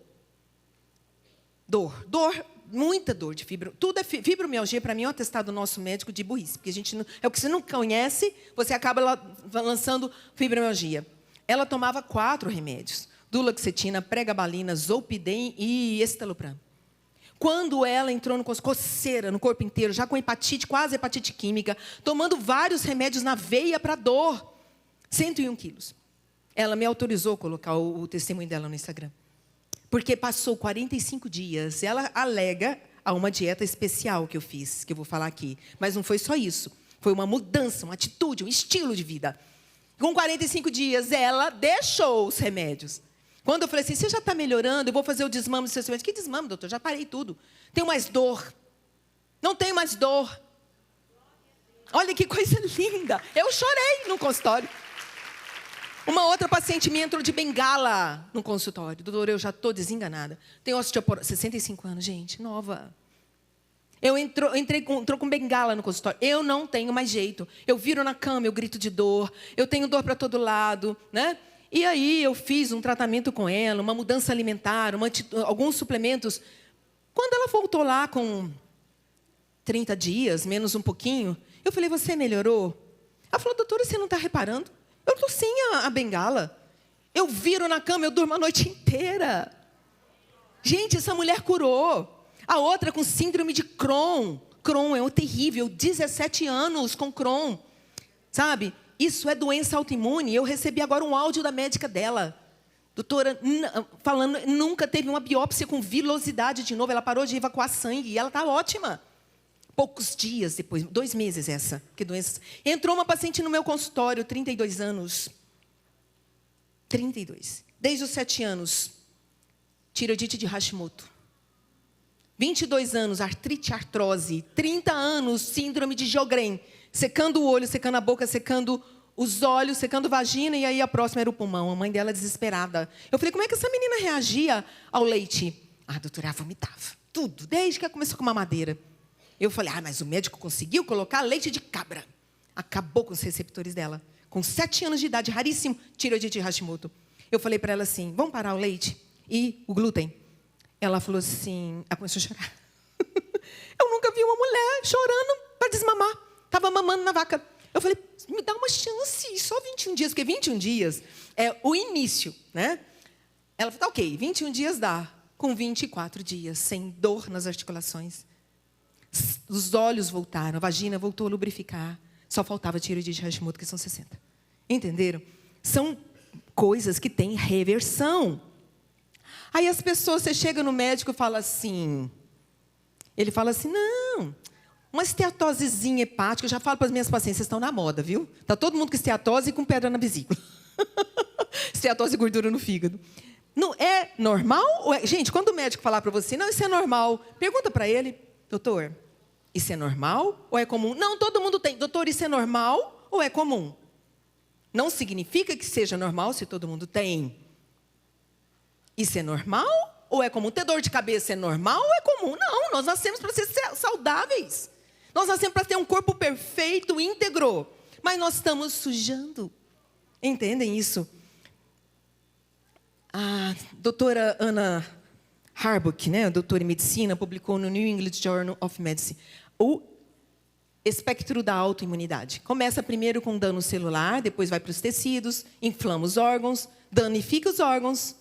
Muita dor de fibro. Tudo é fibromialgia, para mim, é um atestado nosso médico de burrice. Porque a gente não, é o que você não conhece, você acaba lançando fibromialgia. ela tomava 4 remédios: duloxetina, pregabalina, zolpidem e escitalopram. Quando ela entrou com coceira no corpo inteiro, já com hepatite, quase hepatite química, tomando vários remédios na veia para dor, 101 quilos. Ela me autorizou a colocar o testemunho dela no Instagram. Porque passou 45 dias. Ela alega a uma dieta especial que eu fiz, que eu vou falar aqui. Mas não foi só isso. Foi uma mudança, uma atitude, um estilo de vida. Com 45 dias, ela deixou os remédios. Quando eu falei assim, você já está melhorando, eu vou fazer o desmame dos seus remédios. Que desmame, doutor? Já parei tudo. Tenho mais dor. Não tenho mais dor. Olha que coisa linda. Eu chorei no consultório. Uma outra paciente minha entrou de bengala no consultório. Doutor, eu já estou desenganada. Tenho osteoporose, 65 anos, gente, nova. Entrou com bengala no consultório. Eu não tenho mais jeito. Eu viro na cama, eu grito de dor. Eu tenho dor para todo lado, né? E aí eu fiz um tratamento com ela, uma mudança alimentar, alguns suplementos. Quando ela voltou lá com 30 dias, menos um pouquinho, eu falei, você melhorou? Ela falou, doutora, você não está reparando? Eu estou sem a bengala. Eu viro na cama, eu durmo a noite inteira. Gente, essa mulher curou. A outra com síndrome de Crohn. Crohn é um terrível, 17 anos com Crohn. Sabe? Isso é doença autoimune. Eu recebi agora um áudio da médica dela. Doutora, falando, nunca teve uma biópsia com vilosidade de novo. Ela parou de evacuar sangue e ela está ótima. Poucos dias depois, 2 meses essa. Que doença. Entrou uma paciente no meu consultório, 32 anos. 32. Desde os 7 anos. Tireoidite de Hashimoto. 22 anos, artrite, artrose. 30 anos, síndrome de Sjögren. Secando o olho, secando a boca, secando os olhos, secando a vagina. E aí a próxima era o pulmão. A mãe dela desesperada. Eu falei, como é que essa menina reagia ao leite? Ah, doutora, ela vomitava. Tudo, desde que ela começou com mamadeira. Eu falei, mas o médico conseguiu colocar leite de cabra. Acabou com os receptores dela. Com 7 anos de idade, raríssimo, tireoidite de Hashimoto. Eu falei para ela assim, vamos parar o leite e o glúten. Ela falou assim, ela começou a chorar. Eu nunca vi uma mulher chorando para desmamar. Estava mamando na vaca. Eu falei, me dá uma chance, só 21 dias, porque 21 dias é o início, né? Ela falou, tá ok, 21 dias dá. Com 24 dias, sem dor nas articulações. Os olhos voltaram, a vagina voltou a lubrificar. Só faltava tireoidite de Hashimoto, que são 60. Entenderam? São coisas que têm reversão. Aí as pessoas, você chega no médico e fala assim... Ele fala assim, não... Uma esteatosezinha hepática, eu já falo para as minhas pacientes, vocês estão na moda, viu? Está todo mundo com esteatose e com pedra na vesícula. Esteatose e gordura no fígado. Não é normal? Gente, quando o médico falar para você, não, isso é normal, pergunta para ele, doutor, isso é normal ou é comum? Não, todo mundo tem. Doutor, isso é normal ou é comum? Não significa que seja normal se todo mundo tem. Isso é normal ou é comum? Ter dor de cabeça é normal ou é comum? Não, nós nascemos para ser saudáveis. Nós nascemos para ter um corpo perfeito, íntegro. Mas nós estamos sujando. Entendem isso? A doutora Anna Harbuck, né, doutora em medicina, publicou no New England Journal of Medicine o espectro da autoimunidade. Começa primeiro com dano celular, depois vai para os tecidos, inflama os órgãos, danifica os órgãos,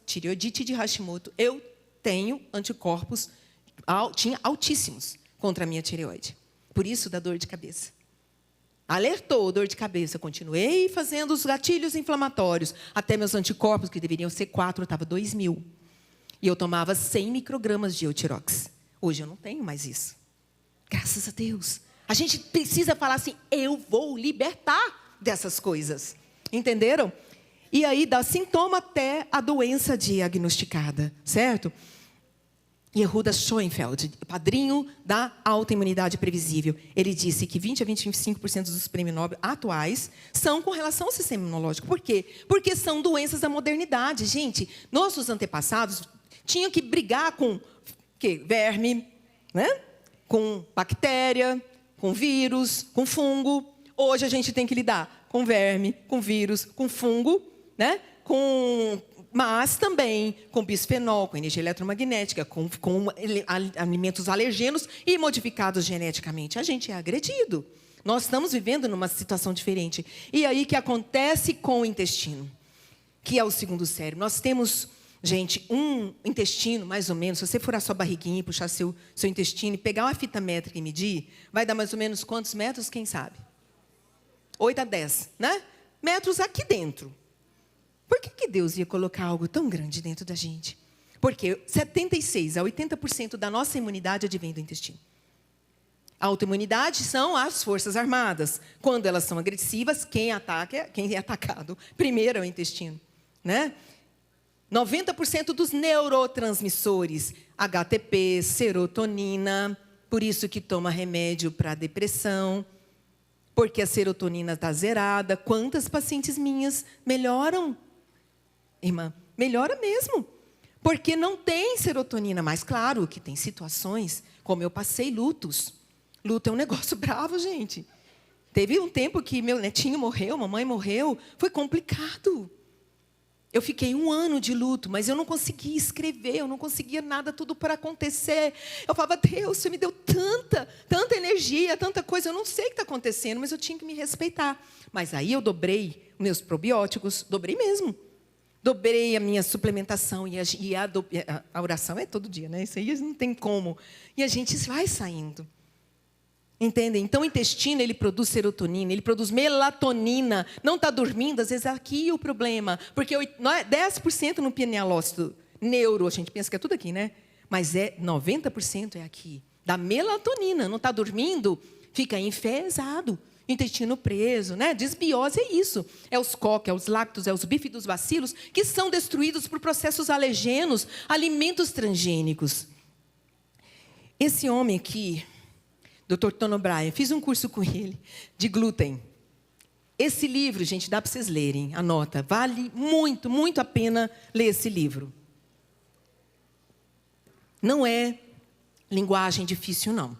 tireoidite de Hashimoto. Eu tenho anticorpos, tinha altíssimos contra a minha tireoide. Por isso, da dor de cabeça. Alertou, dor de cabeça. Continuei fazendo os gatilhos inflamatórios. Até meus anticorpos, que deveriam ser 4, estava 2.000. E eu tomava 100 microgramas de Eutirox. Hoje eu não tenho mais isso. Graças a Deus. A gente precisa falar assim, eu vou libertar dessas coisas. Entenderam? E aí dá sintoma até a doença diagnosticada, certo? Yehuda Schoenfeld, padrinho da autoimunidade previsível, ele disse que 20 a 25% dos prêmios Nobel atuais são com relação ao sistema imunológico. Por quê? Porque são doenças da modernidade. Gente, nossos antepassados tinham que brigar com verme, né? Com bactéria, com vírus, com fungo. Hoje a gente tem que lidar com verme, com vírus, com fungo, né? Com Mas também com bisfenol, com energia eletromagnética, com alimentos alergenos e modificados geneticamente. A gente é agredido. Nós estamos vivendo numa situação diferente. E aí, o que acontece com o intestino? Que é o segundo cérebro. Nós temos, gente, um intestino, mais ou menos, se você furar sua barriguinha e puxar seu intestino e pegar uma fita métrica e medir, vai dar mais ou menos quantos metros, quem sabe? 8 a 10, né? Metros aqui dentro. Por que Deus ia colocar algo tão grande dentro da gente? Porque 76% a 80% da nossa imunidade advém do intestino. A autoimunidade são as forças armadas. Quando elas são agressivas, quem é atacado primeiro é o intestino, né? 90% dos neurotransmissores, HTP, serotonina, por isso que toma remédio para depressão, porque a serotonina está zerada. Quantas pacientes minhas melhoram? Irmã, melhora mesmo, porque não tem serotonina. Mas claro que tem situações, como eu passei lutos. Luto é um negócio bravo, gente. Teve um tempo que meu netinho morreu, mamãe morreu, foi complicado. Eu fiquei 1 ano de luto, mas eu não conseguia escrever, eu não conseguia nada, tudo para acontecer. Eu falava, Deus, você me deu tanta energia, tanta coisa, eu não sei o que está acontecendo, mas eu tinha que me respeitar. Mas aí eu dobrei meus probióticos, dobrei mesmo. Dobrei a minha suplementação, e a oração é todo dia, né? Isso aí não tem como. E a gente vai saindo. Entendem? Então, o intestino, ele produz serotonina, ele produz melatonina. Não está dormindo, às vezes aqui é o problema. Porque 10% no pinealócito neuro, a gente pensa que é tudo aqui, né? Mas 90% é aqui. Da melatonina. Não está dormindo, fica enfesado. Intestino preso, né? Desbiose é isso. É os coque, é os lactos, é os bifidobacillos, que são destruídos por processos alergenos, alimentos transgênicos. Esse homem aqui, Dr. Tom O'Brien, fiz um curso com ele de glúten. Esse livro, gente, dá para vocês lerem, anota. Vale muito, muito a pena ler esse livro. Não é linguagem difícil, não.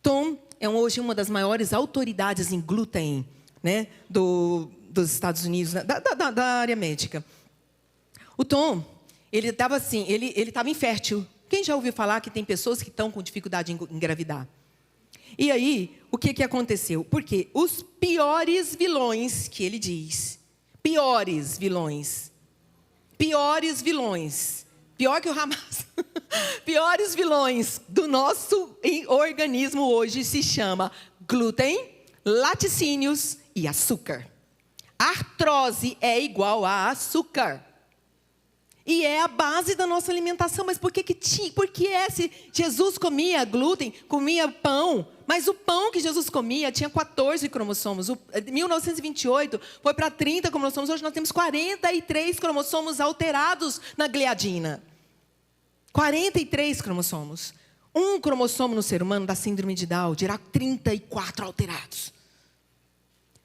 Tom é hoje uma das maiores autoridades em glúten, né, dos Estados Unidos, da área médica. O Tom, ele estava assim, ele estava infértil. Quem já ouviu falar que tem pessoas que estão com dificuldade em engravidar? E aí, o que aconteceu? Porque os piores vilões, que ele diz, piores vilões, pior que o Hamas, piores vilões do nosso organismo hoje se chama glúten, laticínios e açúcar. Artrose é igual a açúcar. E é a base da nossa alimentação. Mas por que se Jesus comia glúten, comia pão, mas o pão que Jesus comia tinha 14 cromossomos. Em 1928 foi para 30 cromossomos. Hoje nós temos 43 cromossomos alterados na gliadina. 43 cromossomos. Um cromossomo no ser humano da síndrome de Down dirá 34 alterados.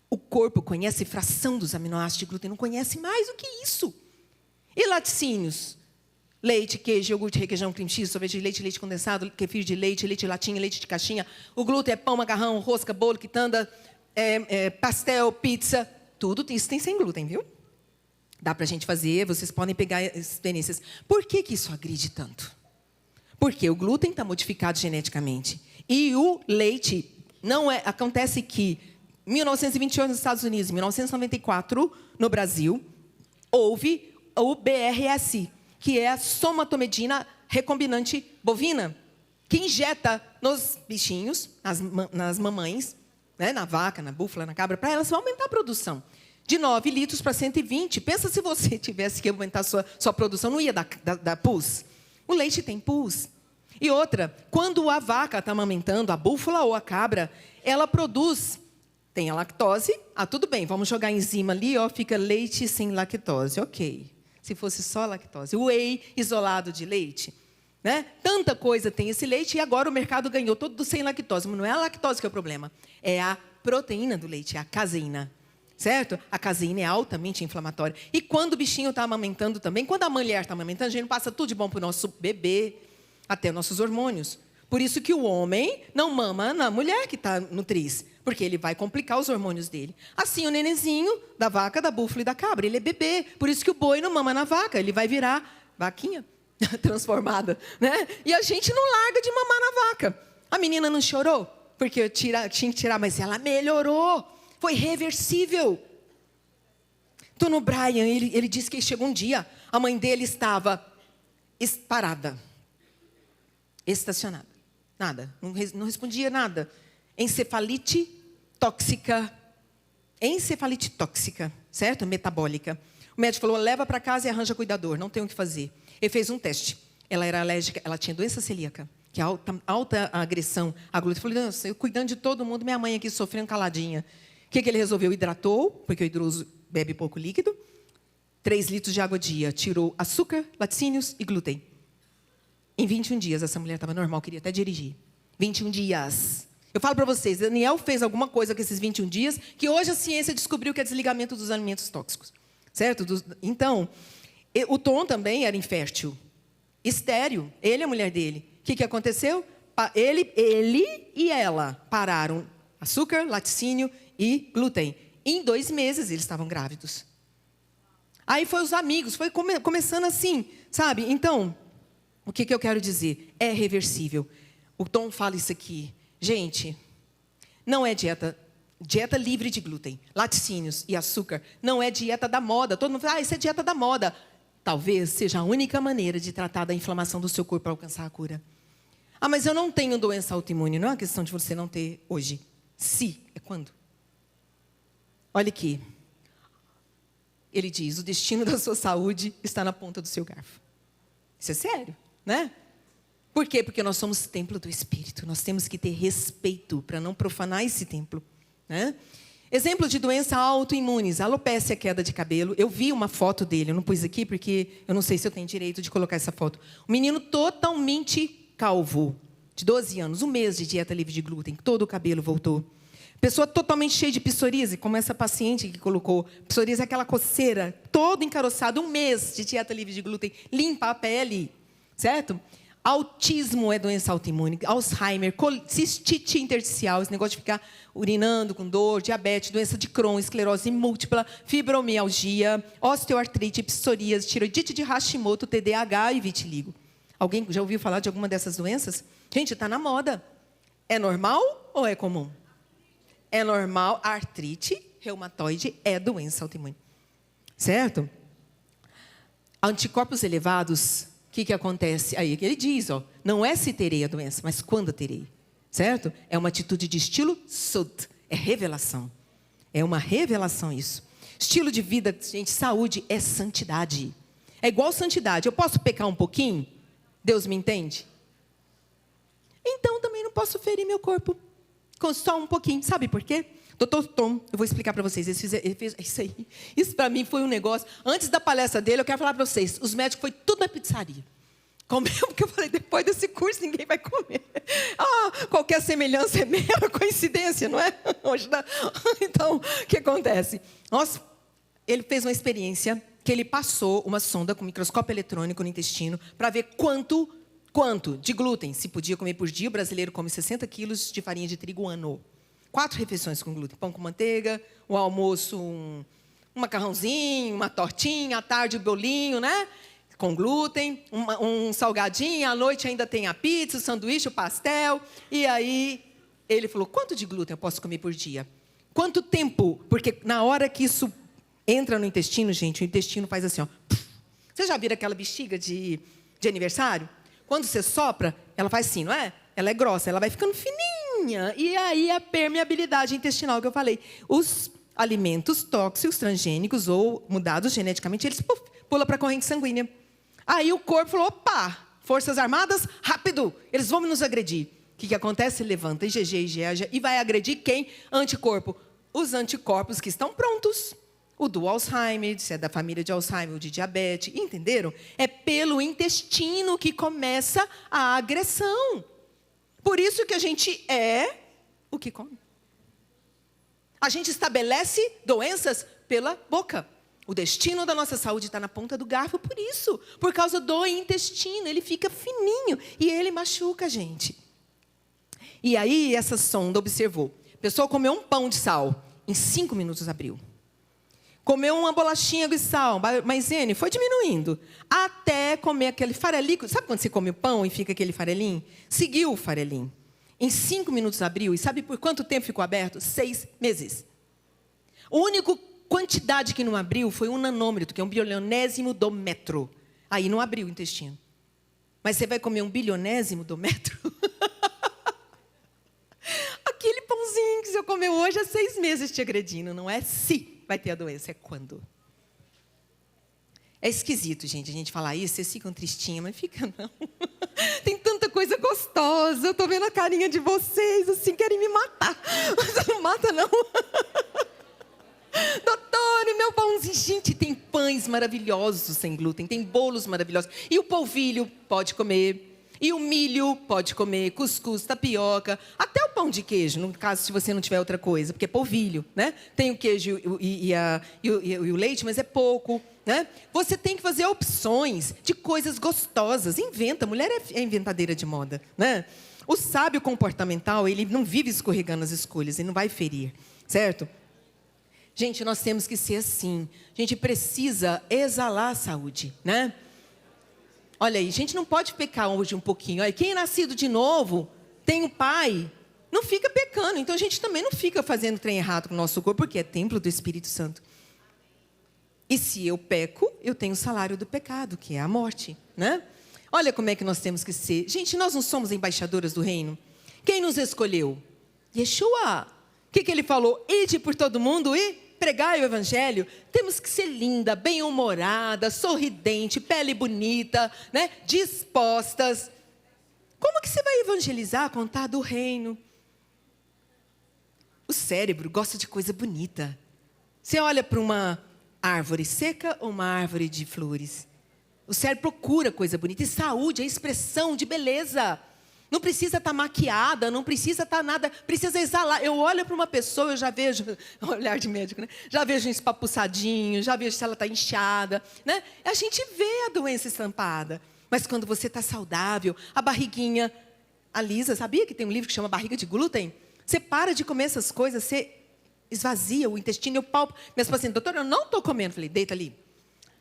O corpo conhece fração dos aminoácidos de glúten, não conhece mais do que isso. E laticínios? Leite, queijo, iogurte, requeijão, cream cheese, sorvete de leite, leite condensado, kefir de leite, leite de latinha, leite de caixinha. O glúten é pão, macarrão, rosca, bolo, quitanda, pastel, pizza. Tudo isso tem sem glúten, viu? Dá para a gente fazer, vocês podem pegar experiências. Por que isso agride tanto? Porque o glúten está modificado geneticamente. E o leite, acontece que em 1928 nos Estados Unidos, em 1994 no Brasil, houve o BRS, que é a somatomedina recombinante bovina, que injeta nos bichinhos, nas mamães, né, na vaca, na búfala, na cabra, para elas aumentar a produção. De 9 litros para 120. Pensa se você tivesse que aumentar sua produção, não ia dar pus. O leite tem pus. E outra, quando a vaca está amamentando, a búfala ou a cabra, ela produz, tem a lactose. Tudo bem, vamos jogar enzima ali, fica leite sem lactose. Ok. Se fosse só lactose. Whey isolado de leite. Né? Tanta coisa tem esse leite e agora o mercado ganhou todo sem lactose. Mas não é a lactose que é o problema. É a proteína do leite, é a caseína. Certo? A caseína é altamente inflamatória. E quando o bichinho está amamentando também, quando a mulher está amamentando, a gente passa tudo de bom para o nosso bebê, até nossos hormônios. Por isso que o homem não mama na mulher que está no tris, porque ele vai complicar os hormônios dele. Assim, o nenenzinho da vaca, da búfala e da cabra, ele é bebê. Por isso que o boi não mama na vaca, ele vai virar vaquinha transformada, né? E a gente não larga de mamar na vaca. A menina não chorou, porque eu tinha que tirar, mas ela melhorou. Foi reversível. Dona Brian, ele disse que chegou um dia, a mãe dele estava parada, estacionada. Nada, não respondia nada. Encefalite tóxica, certo? Metabólica. O médico falou, leva para casa e arranja cuidador, não tem o que fazer. Ele fez um teste. Ela era alérgica, ela tinha doença celíaca, que é alta agressão à glúten. Ele falou, nossa, eu cuidando de todo mundo, minha mãe aqui sofrendo caladinha. O que ele resolveu? Hidratou, porque o idoso bebe pouco líquido. 3 litros de água dia. Tirou açúcar, laticínios e glúten. Em 21 dias, essa mulher estava normal, queria até dirigir. 21 dias. Eu falo para vocês, Daniel fez alguma coisa com esses 21 dias, que hoje a ciência descobriu que é desligamento dos alimentos tóxicos. Certo? Então, o Tom também era infértil. Estéril. Ele e a mulher dele. O que aconteceu? Ele e ela pararam açúcar, laticínio e glúten. Em 2 meses, eles estavam grávidos. Aí foi os amigos, foi começando assim, sabe? Então, o que eu quero dizer? É reversível. O Tom fala isso aqui. Gente, não é dieta livre de glúten, laticínios e açúcar. Não é dieta da moda. Todo mundo fala, isso é dieta da moda. Talvez seja a única maneira de tratar da inflamação do seu corpo para alcançar a cura. Ah, mas eu não tenho doença autoimune. Não é uma questão de você não ter hoje. Se, é quando? Olha aqui. Ele diz, o destino da sua saúde está na ponta do seu garfo. Isso é sério, né? Por quê? Porque nós somos templo do Espírito. Nós temos que ter respeito para não profanar esse templo, né? Exemplo de doença autoimunes, alopécia, queda de cabelo. Eu vi uma foto dele, eu não pus aqui porque eu não sei se eu tenho direito de colocar essa foto. Um menino totalmente calvo, de 12 anos, 1 mês de dieta livre de glúten, todo o cabelo voltou. Pessoa totalmente cheia de psoríase, como essa paciente que colocou. Psoríase é aquela coceira, todo encaroçado, 1 mês de dieta livre de glúten, limpa a pele, certo? Autismo é doença autoimune, Alzheimer, cistite intersticial, esse negócio de ficar urinando com dor, diabetes, doença de Crohn, esclerose múltipla, fibromialgia, osteoartrite, psoríase, tiroidite de Hashimoto, TDAH e vitiligo. Alguém já ouviu falar de alguma dessas doenças? Gente, está na moda. É normal ou é comum? É normal, artrite reumatoide é doença autoimune. Certo? Anticorpos elevados, o que acontece? Aí que ele diz, ó, não é se terei a doença, mas quando terei. Certo? É uma atitude de estilo sud, é revelação. É uma revelação isso. Estilo de vida, gente, saúde é santidade. É igual santidade. Eu posso pecar um pouquinho? Deus me entende? Então também não posso ferir meu corpo. Com só um pouquinho. Sabe por quê? Doutor Tom, eu vou explicar para vocês. Ele fez isso aí. Isso para mim foi um negócio. Antes da palestra dele, eu quero falar para vocês. Os médicos foi tudo na pizzaria. Comeu, porque eu falei, depois desse curso ninguém vai comer. Ah, qualquer semelhança é mera coincidência, não é? Hoje dá. Então, o que acontece? Nossa, ele fez uma experiência que ele passou uma sonda com microscópio eletrônico no intestino para ver quanto de glúten se podia comer por dia. O brasileiro come 60 quilos de farinha de trigo ano. 4 refeições com glúten. Pão com manteiga, o almoço, um macarrãozinho, uma tortinha, à tarde o bolinho, né? Com glúten, um salgadinho, à noite ainda tem a pizza, o sanduíche, o pastel. E aí, ele falou, quanto de glúten eu posso comer por dia? Quanto tempo? Porque na hora que isso entra no intestino, gente, o intestino faz assim, ó. Você já viram aquela bexiga de aniversário? Quando você sopra, ela faz assim, não é? Ela é grossa, ela vai ficando fininha. E aí a permeabilidade intestinal que eu falei. Os alimentos tóxicos, transgênicos ou mudados geneticamente, eles pulam para a corrente sanguínea. Aí o corpo falou, opa, Forças Armadas, rápido, eles vão nos agredir. O que acontece? Levanta IgG, IgE e vai agredir quem? Anticorpo. Os anticorpos que estão prontos. O do Alzheimer, se é da família de Alzheimer ou de diabetes, entenderam? É pelo intestino que começa a agressão. Por isso que a gente é o que come. A gente estabelece doenças pela boca. O destino da nossa saúde está na ponta do garfo por isso. Por causa do intestino, ele fica fininho e ele machuca a gente. E aí essa sonda observou. A pessoa comeu um pão de sal, em 5 minutos abriu. Comeu uma bolachinha de sal, maisena, foi diminuindo. Até comer aquele farelinho. Sabe quando você come o pão e fica aquele farelinho? Seguiu o farelinho. Em 5 minutos abriu. E sabe por quanto tempo ficou aberto? 6 meses. A única quantidade que não abriu foi 1 nanômetro, que é 1 bilionésimo do metro. Aí não abriu o intestino. Mas você vai comer 1 bilionésimo do metro? Aquele pãozinho que você comeu hoje há 6 meses te agredindo. Não é se vai ter a doença, é quando. É esquisito, gente, a gente falar isso, vocês ficam tristinhos, mas fica não. Tem tanta coisa gostosa, eu tô vendo a carinha de vocês, assim, querem me matar. Mas não mata, não. Doutor, e meu pãozinho? Gente, tem pães maravilhosos sem glúten, tem bolos maravilhosos. E o polvilho pode comer. E o milho pode comer, cuscuz, tapioca, até o pão de queijo, no caso, se você não tiver outra coisa, porque é polvilho, né? Tem o queijo e o leite, mas é pouco, né? Você tem que fazer opções de coisas gostosas. Inventa, mulher é inventadeira de moda, né? O sábio comportamental, ele não vive escorregando as escolhas, ele não vai ferir, certo? Gente, nós temos que ser assim. A gente precisa exalar a saúde, né? Olha aí, a gente não pode pecar hoje um pouquinho. Olha, quem é nascido de novo, tem um pai, não fica pecando. Então a gente também não fica fazendo trem errado com o nosso corpo, porque é templo do Espírito Santo. E se eu peco, eu tenho o salário do pecado, que é a morte, né? Olha como é que nós temos que ser. Gente, nós não somos embaixadoras do reino. Quem nos escolheu? Yeshua. O que ele falou? Ide por todo mundo e pregai o evangelho. Temos que ser linda, bem-humorada, sorridente, pele bonita, né? Dispostas. Como que você vai evangelizar, contar do reino? O cérebro gosta de coisa bonita. Você olha para uma árvore seca ou uma árvore de flores? O cérebro procura coisa bonita. E saúde é expressão de beleza. Não precisa estar maquiada, não precisa estar nada, precisa exalar. Eu olho para uma pessoa, eu já vejo, olhar de médico, né? Já vejo um espapuçadinho, já vejo se ela está inchada, né? A gente vê a doença estampada. Mas quando você está saudável, a barriguinha alisa, sabia que tem um livro que chama Barriga de Glúten? Você para de comer essas coisas, você esvazia o intestino, eu palpo. Minhas pacientes, doutora, eu não estou comendo. Falei, deita ali.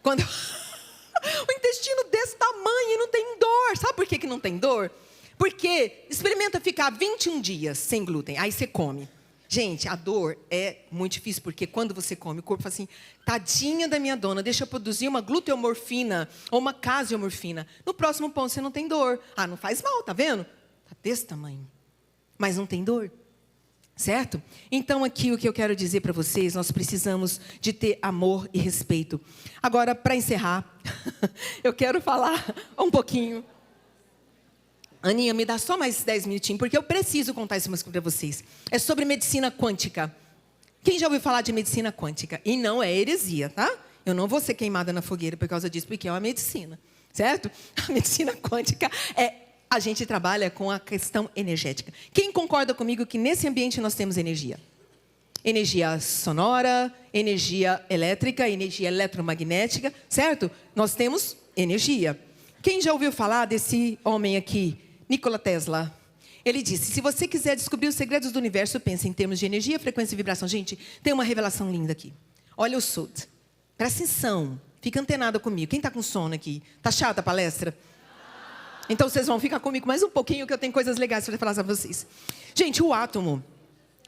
Quando o intestino desse tamanho e não tem dor. Sabe por que não tem dor? Porque experimenta ficar 21 dias sem glúten, aí você come. Gente, a dor é muito difícil, porque quando você come, o corpo fala assim, tadinha da minha dona, deixa eu produzir uma gluteomorfina ou uma caseomorfina. No próximo pão você não tem dor. Ah, não faz mal, tá vendo? Tá desse tamanho. Mas não tem dor. Certo? Então aqui o que eu quero dizer para vocês, nós precisamos de ter amor e respeito. Agora, para encerrar, eu quero falar um pouquinho. Aninha, me dá só mais 10 minutinhos, porque eu preciso contar isso para vocês. É sobre medicina quântica. Quem já ouviu falar de medicina quântica? E não é heresia, tá? Eu não vou ser queimada na fogueira por causa disso, porque é uma medicina, certo? A medicina quântica a gente trabalha com a questão energética. Quem concorda comigo que nesse ambiente nós temos energia? Energia sonora, energia elétrica, energia eletromagnética, certo? Nós temos energia. Quem já ouviu falar desse homem aqui? Nikola Tesla. Ele disse, se você quiser descobrir os segredos do universo, pense em termos de energia, frequência e vibração. Gente, tem uma revelação linda aqui. Olha o Sud. Presta atenção. Fica antenada comigo. Quem está com sono aqui? Tá chata a palestra? Então vocês vão ficar comigo mais um pouquinho, que eu tenho coisas legais para falar para vocês. Gente, o átomo,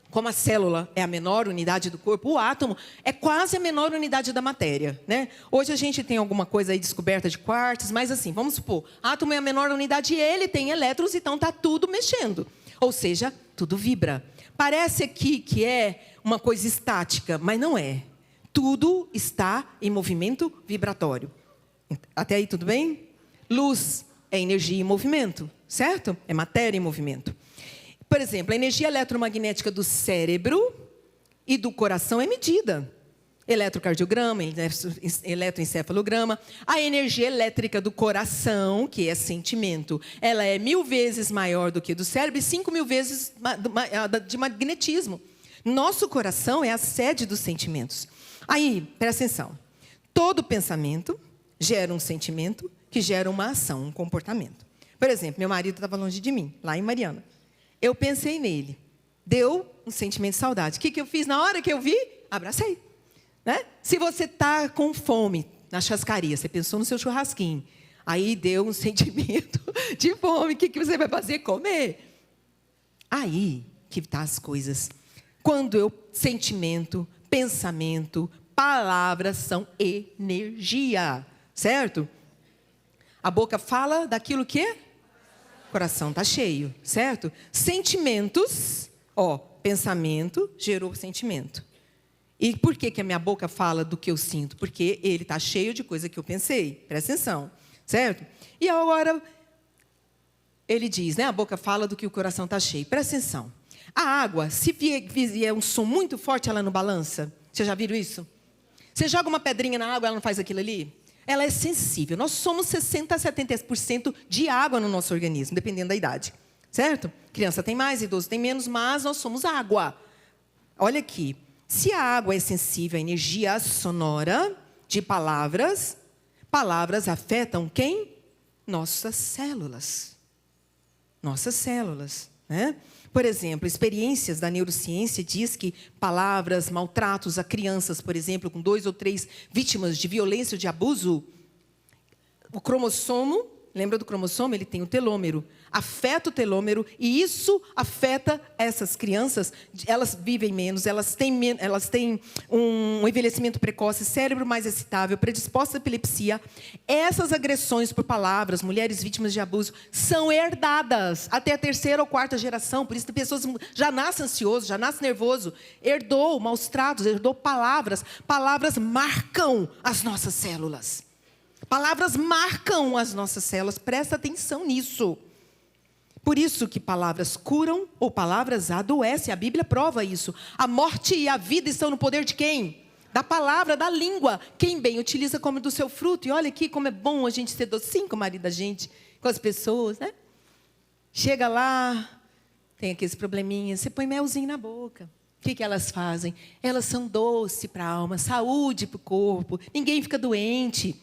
como a célula é a menor unidade do corpo, o átomo é quase a menor unidade da matéria, né? Hoje a gente tem alguma coisa aí descoberta de quartos, mas assim, vamos supor, átomo é a menor unidade e ele tem elétrons, então está tudo mexendo. Ou seja, tudo vibra. Parece aqui que é uma coisa estática, mas não é. Tudo está em movimento vibratório. Até aí tudo bem? Luz é energia em movimento, certo? É matéria em movimento. Por exemplo, a energia eletromagnética do cérebro e do coração é medida. Eletrocardiograma, eletroencefalograma. A energia elétrica do coração, que é sentimento, ela é 1000 vezes maior do que do cérebro e 5000 vezes de magnetismo. Nosso coração é a sede dos sentimentos. Aí, presta atenção. Todo pensamento gera um sentimento que gera uma ação, um comportamento. Por exemplo, meu marido estava longe de mim, lá em Mariana. Eu pensei nele. Deu um sentimento de saudade. O que eu fiz na hora que eu vi? Abracei. Né? Se você está com fome na churrascaria, você pensou no seu churrasquinho, aí deu um sentimento de fome, o que você vai fazer? Comer. Aí que tá as coisas. Quando sentimento, pensamento, palavras são energia, certo? A boca fala daquilo que o coração está cheio, certo? Sentimentos, pensamento gerou sentimento. E por que a minha boca fala do que eu sinto? Porque ele está cheio de coisa que eu pensei. Presta atenção, certo? E agora, ele diz, né? A boca fala do que o coração está cheio. Presta atenção. A água, se vier um som muito forte, ela não balança. Vocês já viram isso? Você joga uma pedrinha na água, ela não faz aquilo ali? Ela é sensível. Nós somos 60% a 70% de água no nosso organismo, dependendo da idade. Certo? Criança tem mais, idoso tem menos, mas nós somos água. Olha aqui. Se a água é sensível à energia sonora de palavras, palavras afetam quem? Nossas células. Nossas células, né? Por exemplo, experiências da neurociência diz que palavras, maltratos a crianças, por exemplo, com 2 ou 3 vítimas de violência ou de abuso, o cromossomo, lembra do cromossomo? Ele tem o telômero. Afeta o telômero e isso afeta essas crianças. Elas vivem menos, elas têm um envelhecimento precoce, cérebro mais excitável, predisposta à epilepsia. Essas agressões por palavras, mulheres vítimas de abuso, são herdadas até a 3ª ou 4ª geração. Por isso, tem pessoas já nascem ansioso, já nascem nervoso. Herdou maus tratos, herdou palavras. Palavras marcam as nossas células. Palavras marcam as nossas células. Presta atenção nisso. Por isso que palavras curam ou palavras adoecem. A Bíblia prova isso. A morte e a vida estão no poder de quem? Da palavra, da língua. Quem bem utiliza come do seu fruto. E olha aqui como é bom a gente ser docinho com o marido da gente, com as pessoas, né? Chega lá, tem aqueles probleminhas, você põe melzinho na boca. O que elas fazem? Elas são doces para a alma, saúde para o corpo. Ninguém fica doente.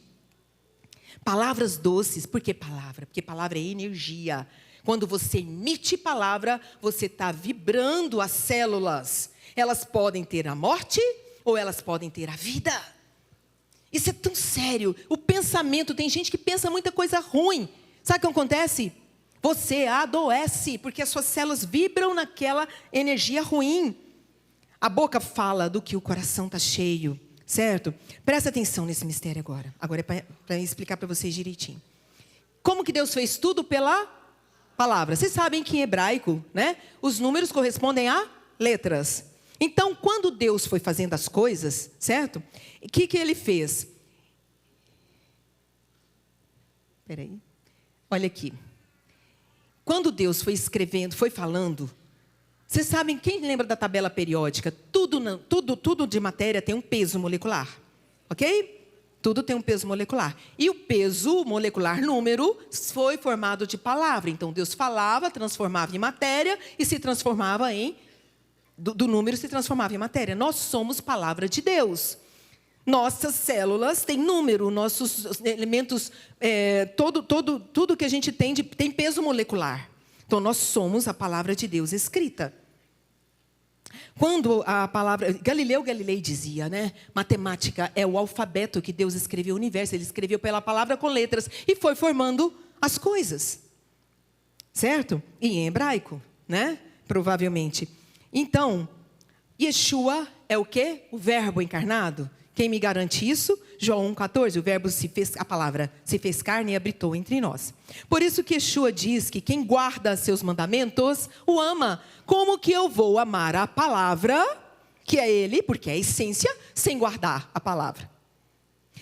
Palavras doces. Por que palavra? Porque palavra é energia. Quando você emite palavra, você está vibrando as células. Elas podem ter a morte ou elas podem ter a vida. Isso é tão sério. O pensamento, tem gente que pensa muita coisa ruim. Sabe o que acontece? Você adoece, porque as suas células vibram naquela energia ruim. A boca fala do que o coração está cheio, certo? Presta atenção nesse mistério agora. Agora é para explicar para vocês direitinho. Como que Deus fez tudo? Pela palavra. Vocês sabem que em hebraico, né, os números correspondem a letras. Então, quando Deus foi fazendo as coisas, certo? O que ele fez? Espera aí. Olha aqui. Quando Deus foi escrevendo, foi falando, vocês sabem, quem lembra da tabela periódica? Tudo de matéria tem um peso molecular. Ok? Tudo tem um peso molecular. E o peso molecular, número, foi formado de palavra. Então, Deus falava, transformava em matéria e se transformava em... Do número se transformava em matéria. Nós somos palavra de Deus. Nossas células têm número, nossos elementos, tudo que a gente tem peso molecular. Então, nós somos a palavra de Deus escrita. Quando a palavra... Galileu Galilei dizia, né? Matemática é o alfabeto que Deus escreveu o universo. Ele escreveu pela palavra com letras e foi formando as coisas. Certo? E em hebraico, né? Provavelmente. Então, Yeshua é o quê? O verbo encarnado. Quem me garante isso? João 1,14. O verbo a palavra se fez carne e habitou entre nós. Por isso que Yeshua diz que quem guarda seus mandamentos o ama. Como que eu vou amar a palavra, que é ele, porque é a essência, sem guardar a palavra?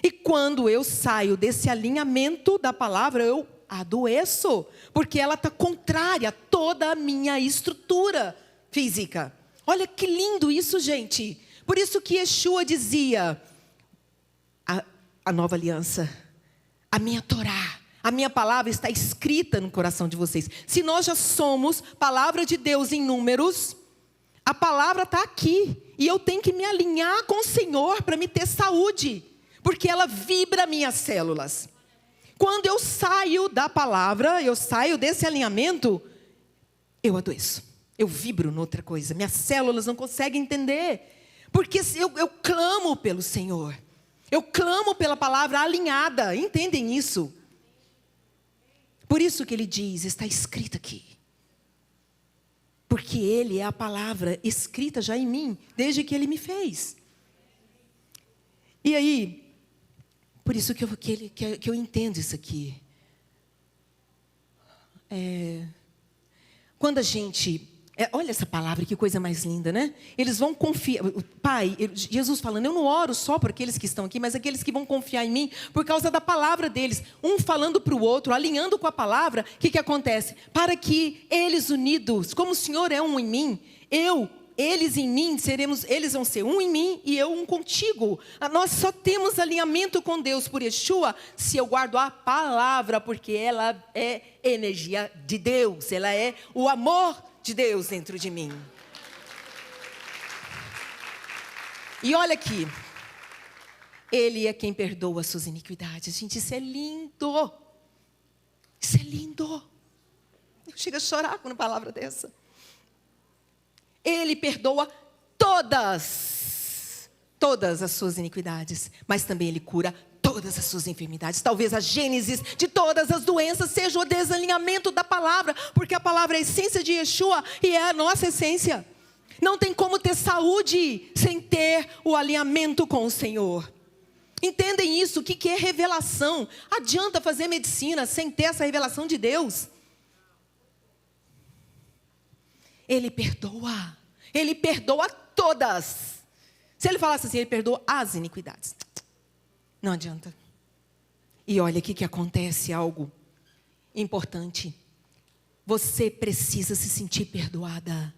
E quando eu saio desse alinhamento da palavra, eu adoeço, porque ela está contrária a toda a minha estrutura física. Olha que lindo isso, gente. Por isso que Yeshua dizia, a nova aliança, a minha Torá, a minha palavra está escrita no coração de vocês. Se nós já somos palavra de Deus em números, a palavra está aqui. E eu tenho que me alinhar com o Senhor para me ter saúde, porque ela vibra minhas células. Quando eu saio da palavra, eu saio desse alinhamento, eu adoeço. Eu vibro noutra coisa. Minhas células não conseguem entender. Porque eu clamo pelo Senhor. Eu clamo pela palavra alinhada. Entendem isso? Por isso que ele diz, está escrito aqui. Porque ele é a palavra escrita já em mim, desde que ele me fez. E aí, por isso que eu entendo isso aqui. Quando a gente... olha essa palavra, que coisa mais linda, né? Eles vão confiar... Pai, Jesus falando, eu não oro só por aqueles que estão aqui, mas aqueles que vão confiar em mim por causa da palavra deles. Um falando para o outro, alinhando com a palavra. O que acontece? Para que eles unidos, como o Senhor é um em mim, eles em mim, eles vão ser um em mim e eu um contigo. Nós só temos alinhamento com Deus por Yeshua se eu guardo a palavra, porque ela é energia de Deus, ela é o amor de Deus dentro de mim. E olha aqui, Ele é quem perdoa as suas iniquidades. Gente, isso é lindo. Isso é lindo. Eu chego a chorar com uma palavra dessa. Ele perdoa todas as suas iniquidades, mas também Ele cura todas as suas enfermidades. Talvez a gênese de todas as doenças seja o desalinhamento da palavra, porque a palavra é a essência de Yeshua e é a nossa essência. Não tem como ter saúde sem ter o alinhamento com o Senhor. Entendem isso? O que é revelação? Adianta fazer medicina sem ter essa revelação de Deus? Ele perdoa todas. Se ele falasse assim, ele perdoa as iniquidades. Não adianta. E olha aqui que acontece algo importante. Você precisa se sentir perdoada.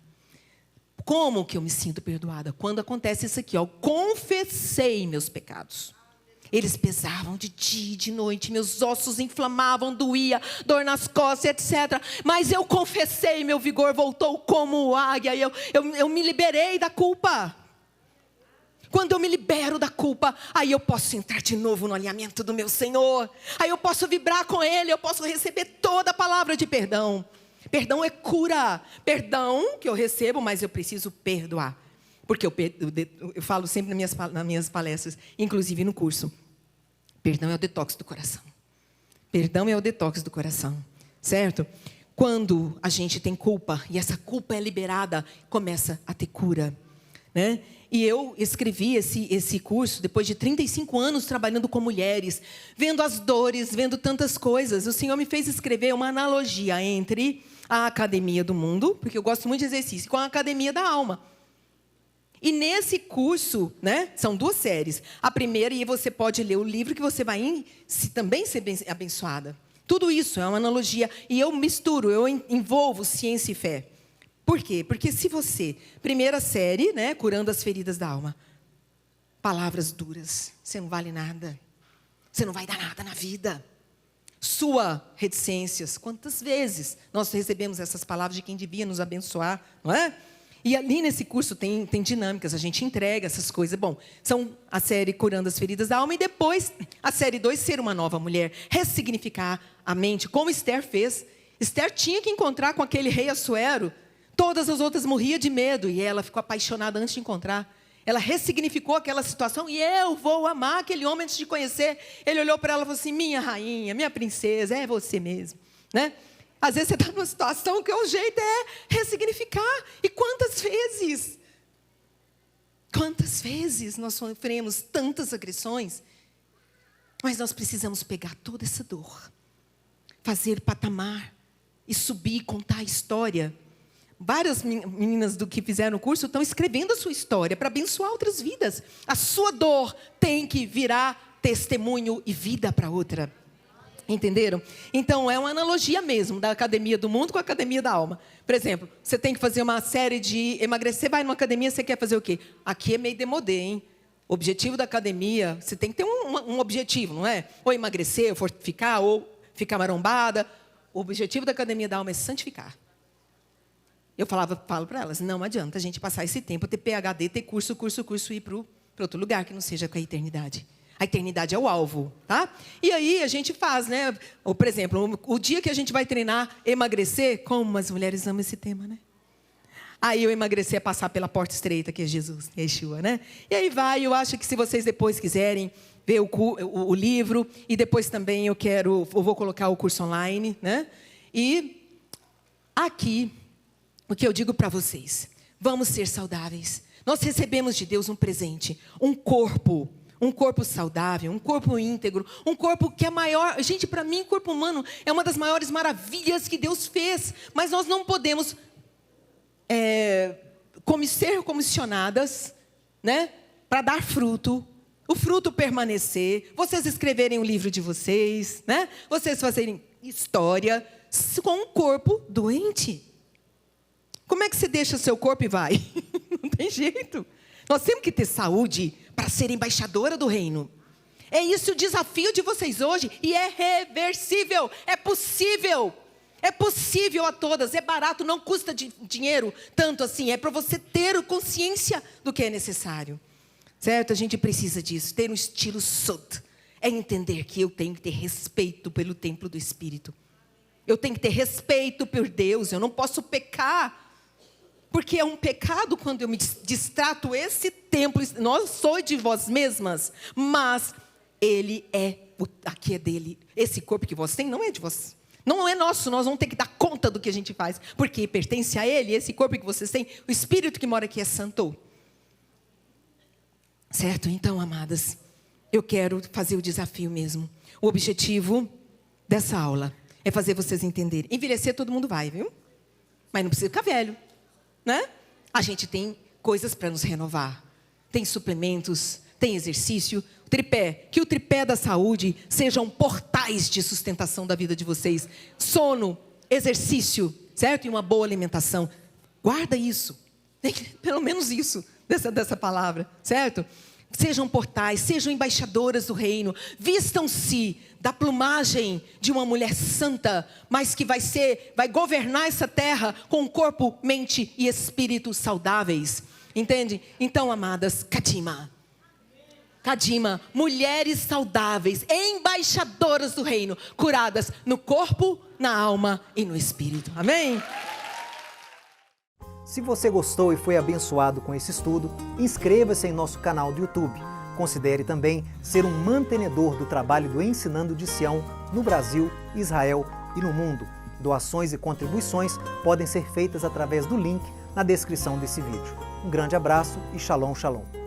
Como que eu me sinto perdoada? Quando acontece isso aqui, ó, confessei meus pecados. Eles pesavam de dia e de noite, meus ossos inflamavam, doía, dor nas costas, etc. Mas eu confessei, meu vigor voltou como águia, eu me liberei da culpa. Quando eu me libero da culpa, aí eu posso entrar de novo no alinhamento do meu Senhor. Aí eu posso vibrar com Ele, eu posso receber toda a palavra de perdão. Perdão é cura. Perdão que eu recebo, mas eu preciso perdoar. Porque eu falo sempre nas minhas palestras, inclusive no curso. Perdão é o detox do coração. Perdão é o detox do coração. Certo? Quando a gente tem culpa, e essa culpa é liberada, começa a ter cura. Né? E eu escrevi esse curso depois de 35 anos trabalhando com mulheres, vendo as dores, vendo tantas coisas. O Senhor me fez escrever uma analogia entre a academia do mundo, porque eu gosto muito de exercício, com a academia da alma. E nesse curso, né, são 2 séries. A primeira, e você pode ler o livro que você vai também ser abençoada. Tudo isso é uma analogia. E eu misturo, eu envolvo ciência e fé. Por quê? Porque se você... Primeira série, né, curando as feridas da alma. Palavras duras. Você não vale nada. Você não vai dar nada na vida. Sua reticências. Quantas vezes nós recebemos essas palavras de quem devia nos abençoar, não é? E ali nesse curso tem dinâmicas, a gente entrega essas coisas. Bom, são a série Curando as Feridas da Alma e depois a série 2, Ser uma Nova Mulher. Ressignificar a mente, como Esther fez. Esther tinha que encontrar com aquele rei Assuero. Todas as outras morriam de medo e ela ficou apaixonada antes de encontrar. Ela ressignificou aquela situação e eu vou amar aquele homem antes de conhecer. Ele olhou para ela e falou assim, minha rainha, minha princesa, é você mesmo, né? Às vezes você está numa situação que o jeito é ressignificar. E quantas vezes nós sofremos tantas agressões, mas nós precisamos pegar toda essa dor, fazer patamar e subir, contar a história. Várias meninas do que fizeram o curso estão escrevendo a sua história para abençoar outras vidas. A sua dor tem que virar testemunho e vida para outra. Entenderam? Então, é uma analogia mesmo da academia do mundo com a academia da alma. Por exemplo, você tem que fazer uma série de emagrecer. Você vai numa academia, você quer fazer o quê? Aqui é meio demodê, hein? O objetivo da academia, você tem que ter um objetivo, não é? Ou emagrecer, ou fortificar, ou ficar marombada. O objetivo da academia da alma é santificar. Eu falo para elas, não adianta a gente passar esse tempo, ter PhD, ter curso e ir para outro lugar que não seja com a eternidade. A eternidade é o alvo, tá? E aí a gente faz, né? Ou, por exemplo, o dia que a gente vai treinar emagrecer, como as mulheres amam esse tema, né? Aí eu emagrecer é passar pela porta estreita, que é Jesus, Yeshua, né? E aí eu acho que se vocês depois quiserem ver o livro, e depois também eu vou colocar o curso online, né? E aqui, o que eu digo para vocês, vamos ser saudáveis. Nós recebemos de Deus um presente, um corpo saudável, um corpo íntegro, um corpo que é maior. Gente, para mim, o corpo humano é uma das maiores maravilhas que Deus fez. Mas nós não podemos ser comissionadas, né, para dar fruto, o fruto permanecer, vocês escreverem o livro de vocês, né, vocês fazerem história com um corpo doente. Como é que você deixa o seu corpo e vai? Não tem jeito. Nós temos que ter saúde para ser embaixadora do reino. É isso o desafio de vocês hoje. E é reversível. É possível. É possível a todas. É barato, não custa dinheiro tanto assim. É para você ter consciência do que é necessário. Certo? A gente precisa disso. Ter um estilo sot. É entender que eu tenho que ter respeito pelo templo do Espírito. Eu tenho que ter respeito por Deus. Eu não posso pecar. Porque é um pecado quando eu me distrato esse templo. Nós sois de vós mesmas, mas ele aqui é dele. Esse corpo que você tem não é de vós. Não é nosso, nós vamos ter que dar conta do que a gente faz. Porque pertence a ele, esse corpo que vocês têm, o Espírito que mora aqui é santo. Certo? Então, amadas, eu quero fazer o desafio mesmo. O objetivo dessa aula é fazer vocês entenderem. Envelhecer todo mundo vai, viu? Mas não precisa ficar velho. Né? A gente tem coisas para nos renovar. Tem suplementos, tem exercício, tripé. Que o tripé da saúde sejam portais de sustentação da vida de vocês. Sono, exercício, certo? E uma boa alimentação. Guarda isso. Pelo menos isso, dessa palavra, certo? Sejam portais, sejam embaixadoras do reino. Vistam-se da plumagem de uma mulher santa, mas que vai governar essa terra com corpo, mente e espírito saudáveis. Entende? Então, amadas, Kadima, mulheres saudáveis, embaixadoras do reino, curadas no corpo, na alma e no espírito. Amém? Se você gostou e foi abençoado com esse estudo, inscreva-se em nosso canal do YouTube. Considere também ser um mantenedor do trabalho do Ensinando de Sião no Brasil, Israel e no mundo. Doações e contribuições podem ser feitas através do link na descrição desse vídeo. Um grande abraço e shalom, shalom.